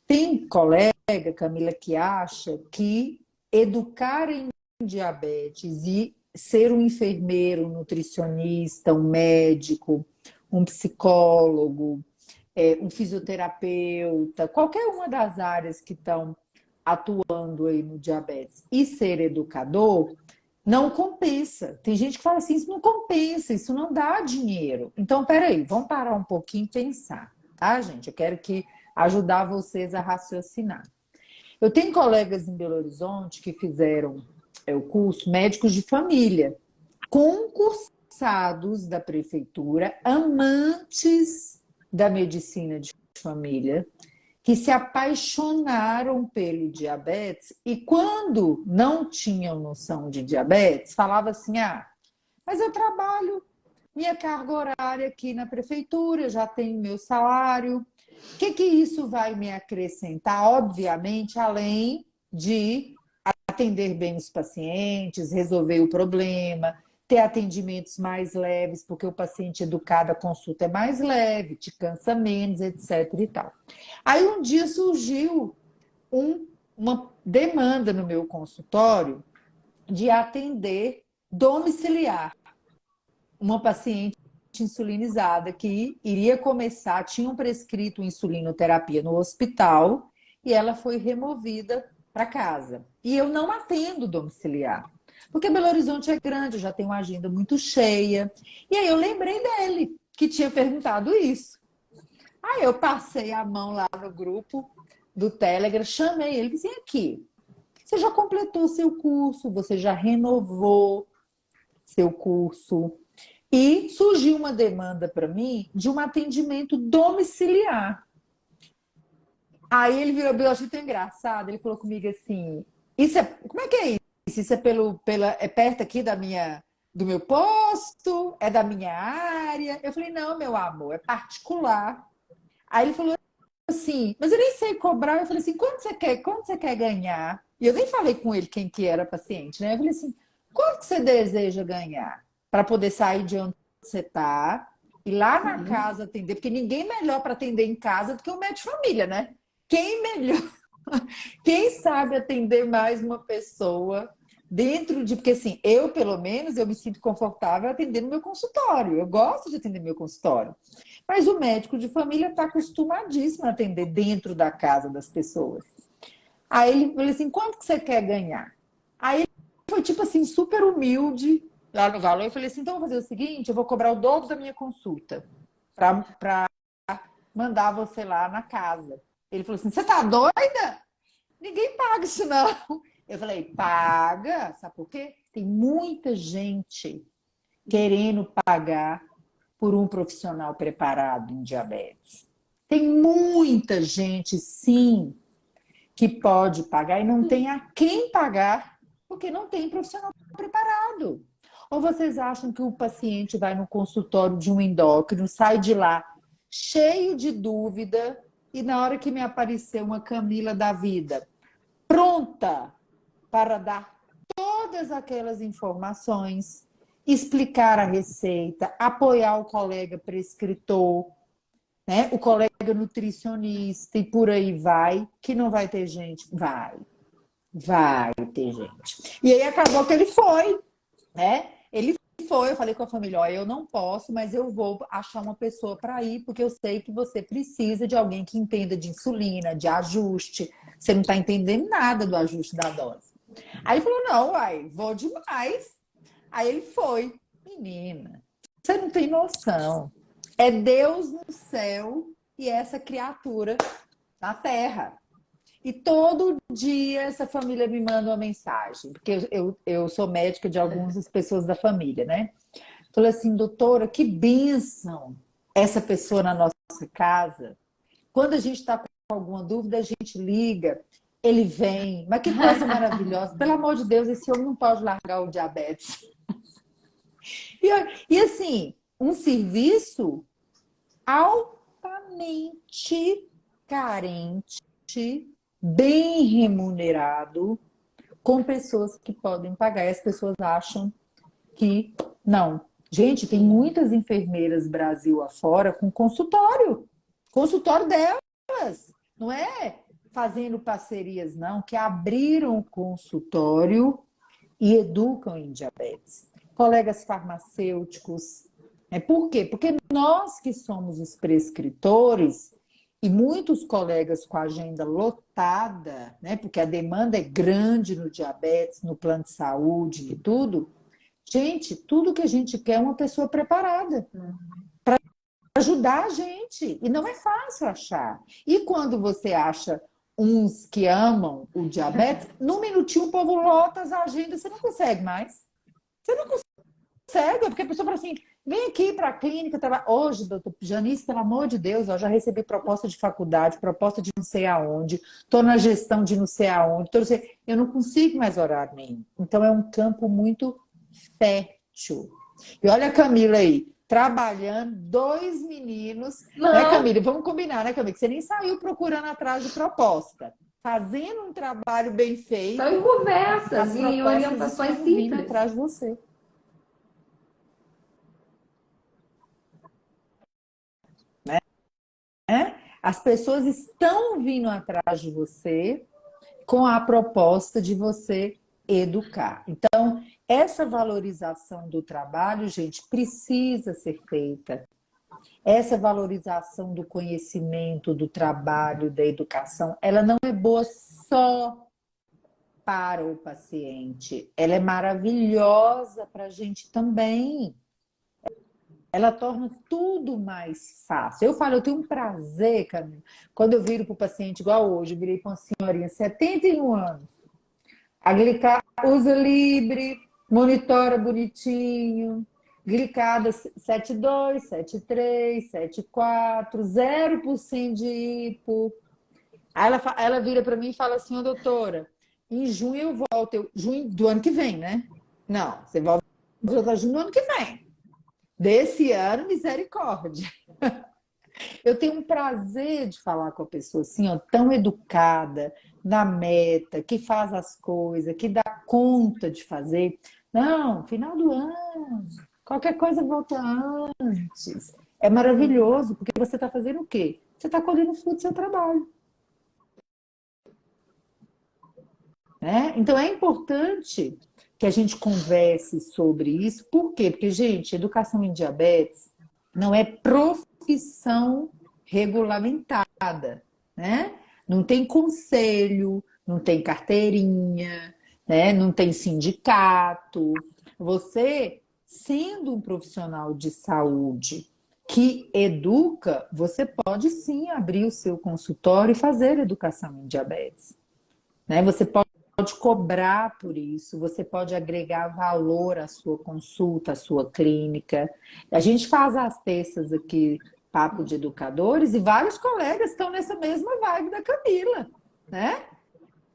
tem colega, Camila, que acha que educar em diabetes e ser um enfermeiro, um nutricionista, um médico, um psicólogo, um fisioterapeuta, qualquer uma das áreas que estão atuando aí no diabetes e ser educador, não compensa. Tem gente que fala assim, isso não compensa, isso não dá dinheiro. Então, peraí, vamos parar um pouquinho e pensar, tá, gente? Eu quero ajudar vocês a raciocinar. Eu tenho colegas em Belo Horizonte que fizeram o curso Médicos de Família, concursados da prefeitura, amantes da medicina de família, que se apaixonaram pelo diabetes e quando não tinham noção de diabetes, falava assim, mas eu trabalho minha carga horária aqui na prefeitura, já tenho meu salário, o que isso vai me acrescentar? Obviamente, além de atender bem os pacientes, resolver o problema, ter atendimentos mais leves, porque o paciente educado, a consulta é mais leve, te cansa menos, etc. e tal. Aí um dia surgiu uma demanda no meu consultório de atender domiciliar uma paciente insulinizada que iria começar, tinham prescrito insulinoterapia no hospital e ela foi removida para casa. E eu não atendo domiciliar, porque Belo Horizonte é grande, eu já tenho uma agenda muito cheia. E aí eu lembrei dele, que tinha perguntado isso. Aí eu passei a mão lá no grupo do Telegram, chamei ele e disse: aqui, você já completou seu curso, você já renovou seu curso. E surgiu uma demanda para mim de um atendimento domiciliar. Aí ele virou, eu achei tão engraçado, ele falou comigo assim, como é que é isso? Isso é é perto aqui do meu posto? É da minha área? Eu falei, não, meu amor, é particular. Aí ele falou assim, mas eu nem sei cobrar. Eu falei assim, quanto você quer ganhar? E eu nem falei com ele quem que era paciente, né? Eu falei assim, quanto você deseja ganhar para poder sair de onde você está e lá na casa atender? Porque ninguém é melhor para atender em casa do que o médico de família, né? Quem melhor? Quem sabe atender mais uma pessoa dentro de... Porque assim, eu pelo menos, eu me sinto confortável atendendo no meu consultório. Eu gosto de atender no meu consultório. Mas o médico de família está acostumadíssimo a atender dentro da casa das pessoas. Aí ele falou assim, quanto que você quer ganhar? Aí ele foi tipo assim, super humilde lá no valor. Eu falei assim, então eu vou fazer o seguinte, eu vou cobrar o dobro da minha consulta para mandar você lá na casa. Ele falou assim, você tá doida? Ninguém paga isso não. Eu falei, paga, sabe por quê? Tem muita gente querendo pagar por um profissional preparado em diabetes. Tem muita gente, sim, que pode pagar e não tem a quem pagar, porque não tem profissional preparado. Ou vocês acham que o paciente vai no consultório de um endócrino, sai de lá cheio de dúvida e na hora que me aparecer uma Camila da vida pronta para dar todas aquelas informações, explicar a receita, apoiar o colega prescritor, né? O colega nutricionista e por aí vai, que não vai ter gente? Vai ter gente. E aí acabou que ele foi, né? Ele foi, eu falei com a família, olha, eu não posso, mas eu vou achar uma pessoa para ir, porque eu sei que você precisa de alguém que entenda de insulina, de ajuste. Você não está entendendo nada do ajuste da dose. Aí ele falou, não, uai, vou demais. Aí ele foi. Menina, você não tem noção. É Deus no céu e essa criatura na terra. E todo dia essa família me manda uma mensagem, porque eu sou médica de algumas pessoas da família, né? Falei assim, doutora, que bênção essa pessoa na nossa casa. Quando a gente está com alguma dúvida, a gente liga, ele vem. Mas que coisa maravilhosa. Pelo amor de Deus, esse homem não pode largar o diabetes. E assim, um serviço altamente carente, bem remunerado, com pessoas que podem pagar. E as pessoas acham que não. Gente, tem muitas enfermeiras Brasil afora com consultório. Consultório delas. Não é fazendo parcerias, não, que abriram consultório e educam em diabetes. Colegas farmacêuticos. Por quê? Porque nós que somos os prescritores e muitos colegas com a agenda lotada, né? Porque a demanda é grande no diabetes, no plano de saúde e tudo. Gente, tudo que a gente quer é uma pessoa preparada para ajudar a gente. E não é fácil achar. E quando você acha uns que amam o diabetes, num minutinho o povo lota as agendas, você não consegue mais. Você não consegue, porque a pessoa fala assim, vem aqui para a clínica, hoje, doutor Janice, pelo amor de Deus, eu já recebi proposta de faculdade, proposta de não sei aonde, estou na gestão de não sei aonde, eu não consigo mais horário nenhum. Então é um campo muito fértil. E olha a Camila aí, trabalhando, 2 meninos, Não. né, Camila? Vamos combinar, né, Camila? Que você nem saiu procurando atrás de proposta. fazendo um trabalho bem feito, São em as conversas e em propostas orientações estão vindo simples. atrás de você. Né? As pessoas estão vindo atrás de você com a proposta de você educar. Então, essa valorização do trabalho, gente, precisa ser feita. Essa valorização do conhecimento, do trabalho, da educação, ela não é boa só para o paciente, ela é maravilhosa para a gente também. Ela torna tudo mais fácil. Eu falo, eu tenho um prazer, Camila, quando eu viro para o paciente, igual hoje, eu virei para uma senhorinha, 71 anos, a usa Libre, monitora bonitinho, glicada 72, 73, 74, 0% de hipo. Aí ela vira para mim e fala assim, ô doutora, em junho eu volto, junho do ano que vem, né? Não, você volta em junho do ano que vem. Desse ano, misericórdia. Eu tenho um prazer de falar com a pessoa assim, ó, tão educada, na meta, que faz as coisas, que dá conta de fazer. Não, final do ano, qualquer coisa volta antes. É maravilhoso, porque você está fazendo o quê? Você está colhendo o fruto do seu trabalho. Né? Então é importante que a gente converse sobre isso. Por quê? Porque, gente, educação em diabetes não é profissão regulamentada, né? Não tem conselho, não tem carteirinha, né? Não tem sindicato. Você, sendo um profissional de saúde que educa, você pode sim abrir o seu consultório e fazer educação em diabetes, né? Você pode cobrar por isso, você pode agregar valor à sua consulta, à sua clínica. A gente faz as terças aqui, Papo de Educadores, e vários colegas estão nessa mesma vibe da Camila, né?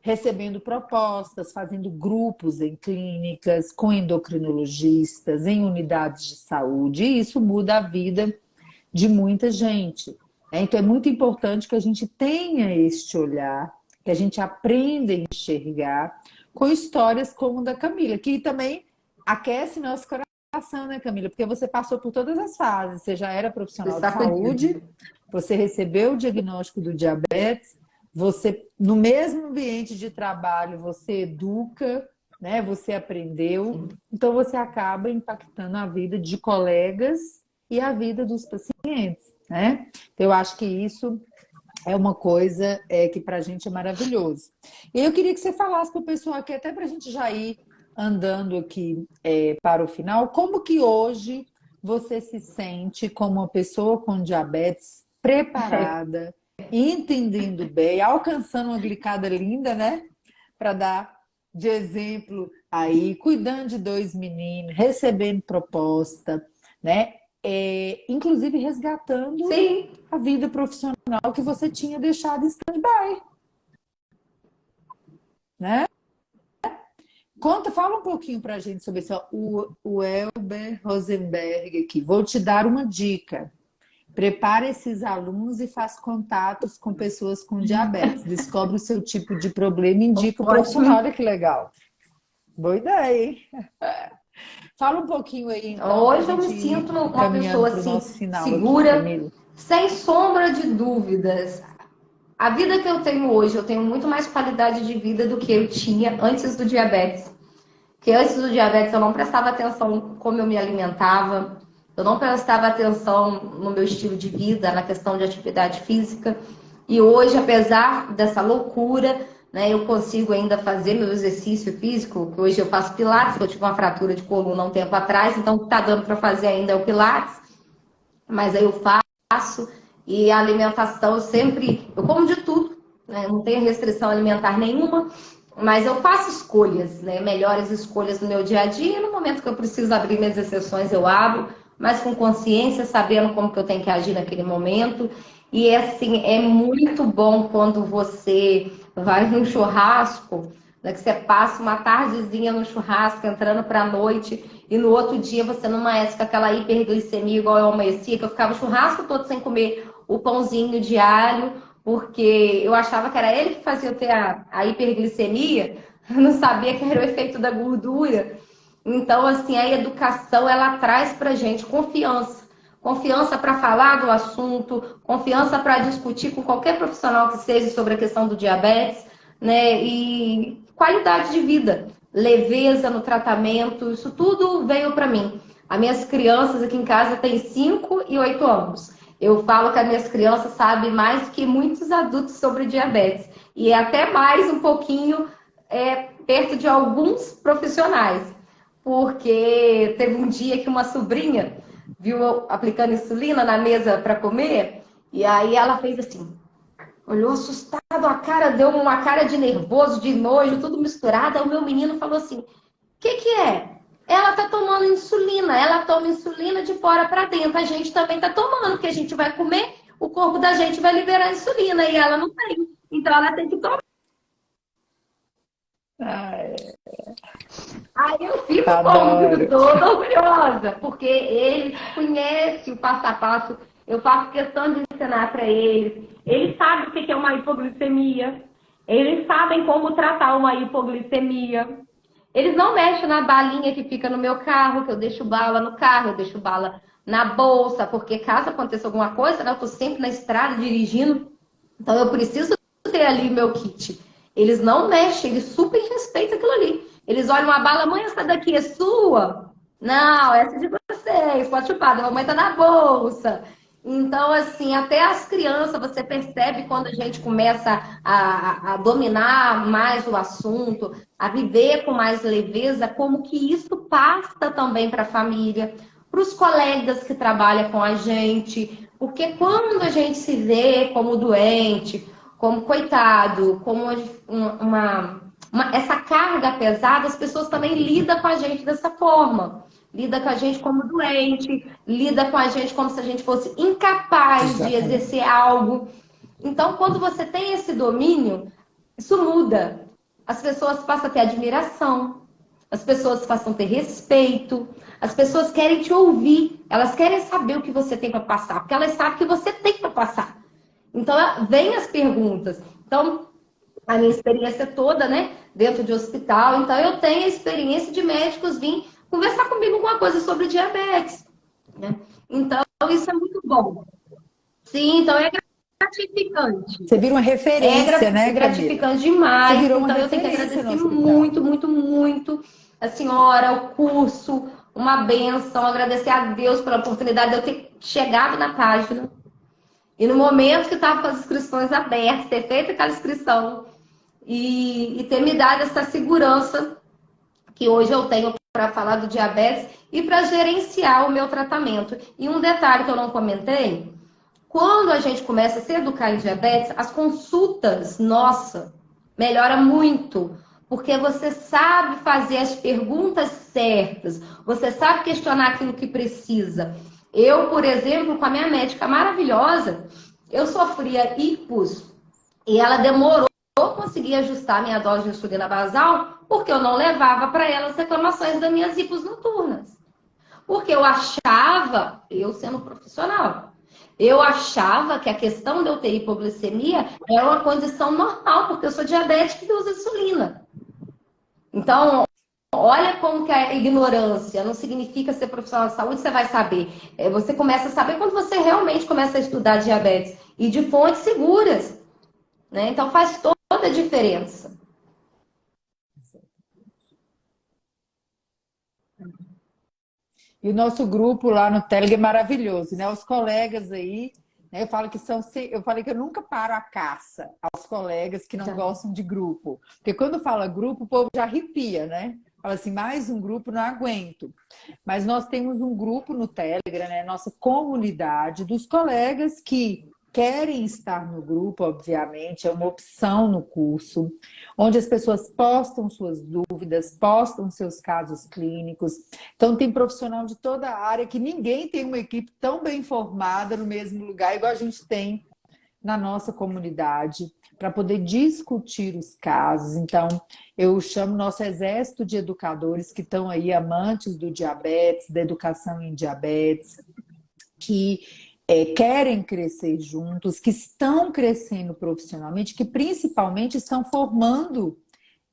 Recebendo propostas, fazendo grupos em clínicas, com endocrinologistas, em unidades de saúde, e isso muda a vida de muita gente. Então é muito importante que a gente tenha este olhar, que a gente aprenda a enxergar com histórias como a da Camila, que também aquece nosso coração, né, Camila? Porque você passou por todas as fases, você já era profissional de saúde, você recebeu o diagnóstico do diabetes, você, no mesmo ambiente de trabalho, você educa, né? Você aprendeu, então você acaba impactando a vida de colegas e a vida dos pacientes, né? Eu acho que isso é uma coisa que para a gente é maravilhoso. E eu queria que você falasse para o pessoal aqui, até para a gente já ir andando aqui para o final, como que hoje você se sente como uma pessoa com diabetes preparada, entendendo bem, alcançando uma glicada linda, né? Para dar de exemplo aí, cuidando de 2 meninos, recebendo proposta, né? Inclusive resgatando Sim. a vida profissional que você tinha deixado em stand-by, né? Fala um pouquinho para a gente sobre isso. O Elber Rosenberg aqui. Vou te dar uma dica. Prepare esses alunos e faz contatos com pessoas com diabetes. Descobre o seu tipo de problema e indica o profissional. Olha que legal. Boa ideia, hein? Fala um pouquinho aí, então, para a Hoje eu me gente ir sinto uma caminhando pessoa para o assim, nosso final aqui, segura, Camila. sem sombra de dúvidas. A vida que eu tenho hoje, eu tenho muito mais qualidade de vida do que eu tinha antes do diabetes. Porque antes do diabetes eu não prestava atenção como eu me alimentava, eu não prestava atenção no meu estilo de vida, na questão de atividade física. E hoje, apesar dessa loucura, né, eu consigo ainda fazer meu exercício físico, que hoje eu faço pilates, que eu tive uma fratura de coluna há um tempo atrás, então o que está dando para fazer ainda é o pilates, mas aí eu faço. E a alimentação, eu como de tudo, né? Não tenho restrição alimentar nenhuma, mas eu faço escolhas, né? Melhores escolhas no meu dia a dia. E no momento que eu preciso abrir minhas exceções, eu abro, mas com consciência, sabendo como que eu tenho que agir naquele momento. E assim, é muito bom quando você vai num churrasco, né, que você passa uma tardezinha no churrasco, entrando para a noite, e no outro dia você não amanhece com aquela hiperglicemia igual eu amanhecia, que eu ficava o churrasco todo sem comer o pãozinho diário, porque eu achava que era ele que fazia eu ter a hiperglicemia, eu não sabia que era o efeito da gordura. Então, assim, a educação, ela traz pra gente confiança. Confiança para falar do assunto, confiança para discutir com qualquer profissional que seja sobre a questão do diabetes, né? E qualidade de vida, leveza no tratamento, isso tudo veio para mim. As minhas crianças aqui em casa têm 5 e 8 anos. Eu falo que as minhas crianças sabem mais do que muitos adultos sobre diabetes. E até mais um pouquinho perto de alguns profissionais. Porque teve um dia que uma sobrinha viu eu aplicando insulina na mesa para comer, e aí ela fez assim, olhou assustado, a cara deu uma cara de nervoso, de nojo, tudo misturado. Aí o meu menino falou assim: o que é? Ela tá tomando insulina, ela toma insulina de fora para dentro, a gente também tá tomando, porque a gente vai comer, o corpo da gente vai liberar insulina e ela não tem. Então ela tem que tomar. Ai, Aí eu fico como adoro. toda orgulhosa, porque eles conhecem o passo a passo. Eu faço questão de ensinar para eles. Eles sabem o que é uma hipoglicemia. Eles sabem como tratar uma hipoglicemia. Eles não mexem na balinha que fica no meu carro, que eu deixo bala no carro, eu deixo bala na bolsa, porque caso aconteça alguma coisa, né, eu tô sempre na estrada dirigindo, então eu preciso ter ali meu kit. Eles não mexem, eles super respeitam aquilo ali. Eles olham uma bala, mãe, essa daqui é sua? Não, essa é de vocês, pode chupar, a mamãe tá na bolsa. Então, assim, até as crianças, você percebe quando a gente começa a dominar mais o assunto, a viver com mais leveza, como que isso passa também para a família, para os colegas que trabalham com a gente, porque quando a gente se vê como doente, como coitado, como essa carga pesada, as pessoas também lidam com a gente dessa forma. Lida com a gente como doente, lida com a gente como se a gente fosse incapaz de Exatamente. exercer algo. Então, quando você tem esse domínio, isso muda. As pessoas passam a ter admiração, as pessoas passam a ter respeito, as pessoas querem te ouvir, elas querem saber o que você tem para passar, porque elas sabem que você tem para passar. Então, vem as perguntas. Então, a minha experiência toda, né, dentro de hospital. Então, eu tenho a experiência de médicos vir conversar comigo alguma coisa sobre diabetes, né? Então, isso é muito bom. Sim, então é gratificante. Você vira uma É referência, né, Camila? gratificante Você demais. virou uma Então, eu tenho que referência no agradecer hospital. muito, muito, muito a senhora, o curso, uma benção, agradecer a Deus pela oportunidade de eu ter chegado na página. E no momento que estava com as inscrições abertas, ter feito aquela inscrição e ter me dado essa segurança que hoje eu tenho para falar do diabetes e para gerenciar o meu tratamento. E um detalhe que eu não comentei, quando a gente começa a se educar em diabetes, as consultas, nossa, melhora muito. Porque você sabe fazer as perguntas certas, você sabe questionar aquilo que precisa. Eu, por exemplo, com a minha médica maravilhosa, eu sofria ictus e ela demorou a conseguir ajustar a minha dose de insulina basal porque eu não levava para ela as reclamações das minhas ictus noturnas. Porque eu achava, eu sendo profissional, eu achava que a questão de eu ter hipoglicemia era uma condição normal, porque eu sou diabética e uso insulina. Então, olha como que a ignorância não significa ser profissional de saúde, você vai saber. Você começa a saber quando você realmente começa a estudar diabetes e de fontes seguras, né? Então faz toda a diferença. E o nosso grupo lá no Telegram é maravilhoso, né? Os colegas aí, né? Eu falo que são, eu falei que eu nunca paro a caça aos colegas que não gostam de grupo, porque quando fala grupo, o povo já arrepia, né? Fala assim, mais um grupo, não aguento. Mas nós temos um grupo no Telegram, né? Nossa comunidade dos colegas que querem estar no grupo, obviamente, é uma opção no curso, onde as pessoas postam suas dúvidas, postam seus casos clínicos. Então, tem profissional de toda a área, que ninguém tem uma equipe tão bem formada no mesmo lugar, igual a gente tem na nossa comunidade, para poder discutir os casos. Então, eu chamo nosso exército de educadores que estão aí, amantes do diabetes, da educação em diabetes, que querem crescer juntos, que estão crescendo profissionalmente, que principalmente estão formando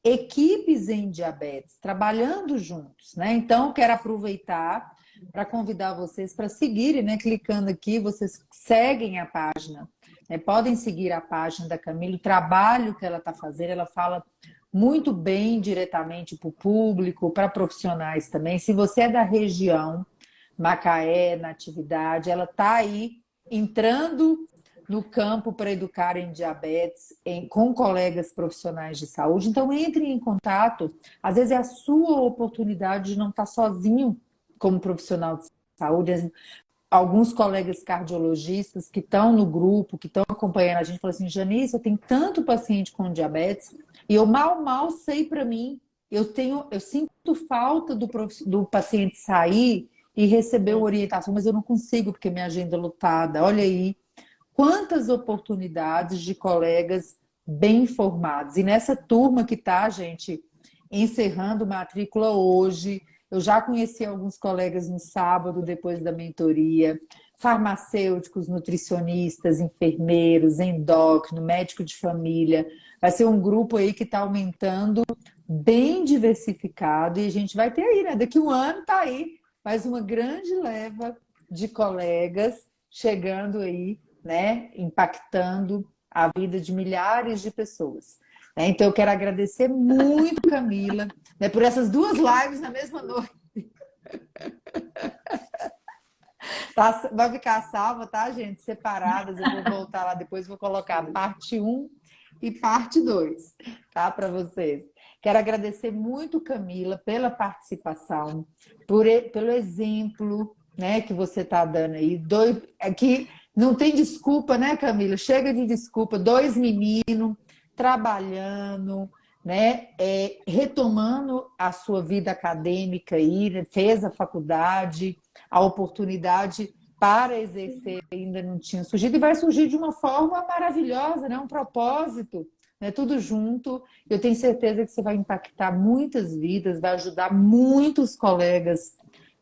equipes em diabetes, trabalhando juntos, né? Então, quero aproveitar para convidar vocês para seguirem, né? Clicando aqui, vocês seguem a página, né? Podem seguir a página da Camila, o trabalho que ela está fazendo, ela fala muito bem diretamente para o público, para profissionais também. Se você é da região, Macaé, Natividade, ela está aí entrando no campo para educar em diabetes com colegas profissionais de saúde. Então, entre em contato. Às vezes é a sua oportunidade de não estar sozinho como profissional de saúde. Alguns colegas cardiologistas que estão no grupo, que estão acompanhando a gente, falam assim, Janice, eu tenho tanto paciente com diabetes e eu mal sei para mim. Eu sinto falta do paciente sair e receber uma orientação, mas eu não consigo porque minha agenda é lotada. Olha aí, quantas oportunidades de colegas bem formados. E nessa turma que está, gente, encerrando matrícula hoje, eu já conheci alguns colegas no sábado, depois da mentoria, farmacêuticos, nutricionistas, enfermeiros, endócrino, médico de família. Vai ser um grupo aí que está aumentando, bem diversificado, e a gente vai ter aí, né? Daqui um ano está aí mais uma grande leva de colegas chegando aí, né, impactando a vida de milhares de pessoas. Então, eu quero agradecer muito, Camila, né, por essas duas lives na mesma noite. Tá, vai ficar salva, tá, gente? Separadas. Eu vou voltar lá depois, vou colocar parte um e parte 2, tá, para vocês. Quero agradecer muito, Camila, pela participação, pelo exemplo, né, que você está dando aí. Aqui não tem desculpa, né, Camila? Chega de desculpa. 2 meninos trabalhando, né, retomando a sua vida acadêmica aí, né, fez a faculdade, a oportunidade para exercer ainda não tinha surgido e vai surgir de uma forma maravilhosa, né, um propósito, né, tudo junto. Eu tenho certeza que você vai impactar muitas vidas, vai ajudar muitos colegas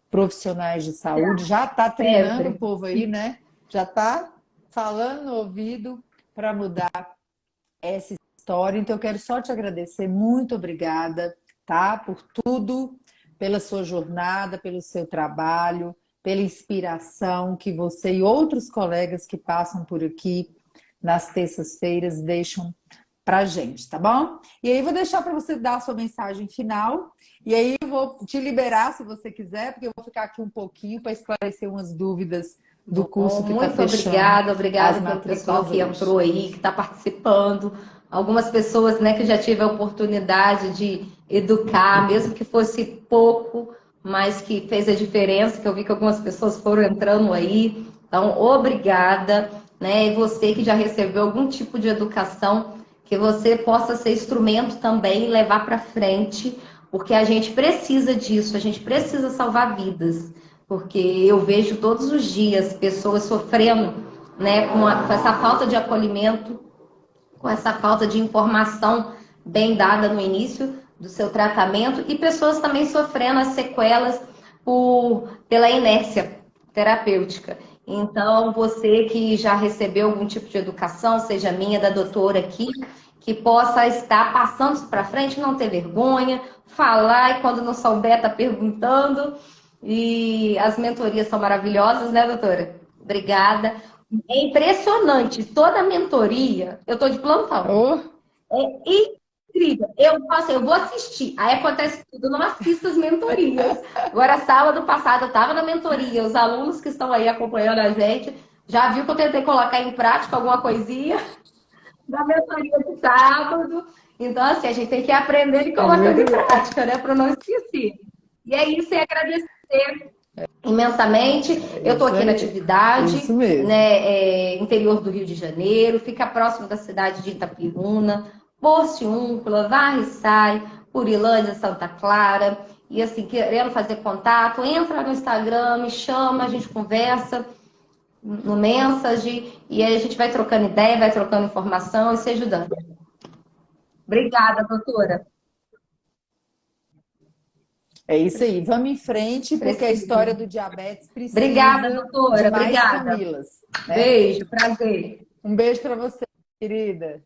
profissionais de saúde, já está treinando o Sempre. povo aí, né? Já está falando no ouvido para mudar essa história. Então, eu quero só te agradecer. Muito obrigada, tá? Por tudo, pela sua jornada, pelo seu trabalho, pela inspiração que você e outros colegas que passam por aqui nas terças-feiras deixam pra gente, tá bom? E aí, vou deixar para você dar a sua mensagem final. E aí, eu vou te liberar se você quiser, porque eu vou ficar aqui um pouquinho para esclarecer umas dúvidas do Bom, curso que está muito fechando obrigada, as obrigada pelo pessoal matrículas que hoje. entrou aí, que está participando. Algumas pessoas, né, que já tive a oportunidade de educar, mesmo que fosse pouco, mas que fez a diferença, que eu vi que algumas pessoas foram entrando aí. Então, obrigada, né? E você que já recebeu algum tipo de educação, que você possa ser instrumento também e levar para frente, porque a gente precisa disso, a gente precisa salvar vidas. Porque eu vejo todos os dias pessoas sofrendo, né, com essa falta de acolhimento, com essa falta de informação bem dada no início do seu tratamento e pessoas também sofrendo as sequelas pela inércia terapêutica. Então, você que já recebeu algum tipo de educação, seja minha, da doutora aqui, que possa estar passando isso para frente, não ter vergonha, falar e quando não souber, tá perguntando. E as mentorias são maravilhosas, né, doutora? Obrigada. É impressionante. Toda a mentoria, eu tô de plantão. Oh, É incrível. Eu, assim, eu vou assistir. Aí acontece tudo, eu não assisto as mentorias. Agora, sábado passado, eu estava na mentoria. Os alunos que estão aí acompanhando a gente já viu que eu tentei colocar em prática alguma coisinha da mentoria de sábado. Então, assim, a gente tem que aprender e colocando muito em prática, né? Para não esquecer. E é isso, e agradecer imensamente. Eu estou isso aqui na aí. atividade, Isso mesmo. né, interior do Rio de Janeiro, fica próximo da cidade de Itapiruna, Porciúncula, Varriçai, Purilândia, Santa Clara. E assim, querendo fazer contato, entra no Instagram, me chama, a gente conversa no Message, e aí a gente vai trocando ideia, vai trocando informação e se ajudando. Obrigada, doutora. É isso aí. Vamos em frente, porque a Preciso. história do diabetes precisa Obrigada, doutora. de mais Obrigada. Camilas, né? Beijo, prazer. Um beijo para você, querida.